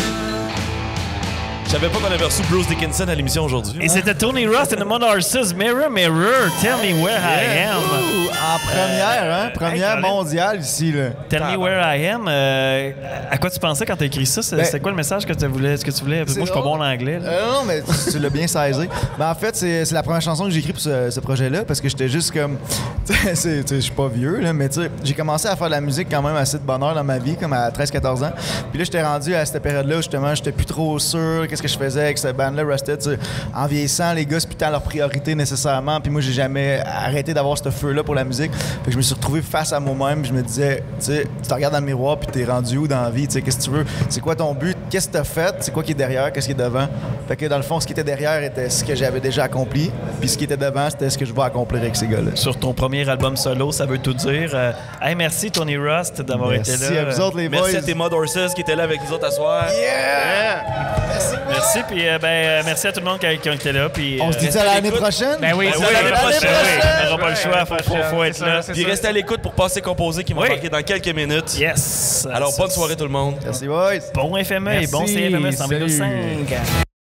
Je savais pas qu'on avait reçu Bruce Dickinson à l'émission aujourd'hui. Et c'était Tony Rust and the Monarchs, Mirror, Mirror, Tell Me Where I Am. Ouh, en première, hein? Première Hey, mondiale ici, là. Tell Me Where I Am. À quoi tu pensais quand t'as écrit ça? C'est quoi le message que tu voulais? Est-ce que tu voulais? Parce que moi, je suis pas bon en anglais. Non, mais tu l'as bien saisi. Ben, en fait, c'est la première chanson que j'ai écrite pour ce projet-là parce que j'étais juste comme. Je suis pas vieux, là, mais j'ai commencé à faire de la musique quand même assez de bonheur dans ma vie, comme à 13-14 ans. Puis là, j'étais rendu à cette période-là où justement, j'étais plus trop sûr qu'est-ce que je faisais avec cette band-là, Rusted. En vieillissant, les gars, c'est plus tant leur priorité nécessairement. Puis moi, j'ai jamais arrêté d'avoir ce feu-là pour la musique. Fait que je me suis retrouvé face à moi-même. Puis je me disais, tu te regardes dans le miroir, puis t'es rendu où dans la vie? Qu'est-ce que tu veux? C'est quoi ton but? Qu'est-ce que t'as fait? C'est quoi qui est derrière? Qu'est-ce qui est devant? Fait que dans le fond, ce qui était derrière était ce que j'avais déjà accompli. Puis ce qui était devant, c'était ce que je vais accomplir avec ces gars-là. Sur ton premier album solo, ça veut tout dire. Hey, merci Tony Rust d'avoir été là. Merci à vous autres, les boys. Merci à tes Mod Horses qui étaient là avec nous autres à soir. Yeah! Merci, puis merci à tout le monde qui a été là. Puis, On se dit ça l'année prochaine? Ben oui, oui, c'est l'année prochaine. On n'aura pas le choix, prochaine, faut être là. Puis restez à l'écoute pour passer composé qui vont Oui. embarquer dans quelques minutes. Yes. Alors, bonne soirée tout le monde. Merci, boys. Bon FME et bon Merci. CFME 100,5. Salut.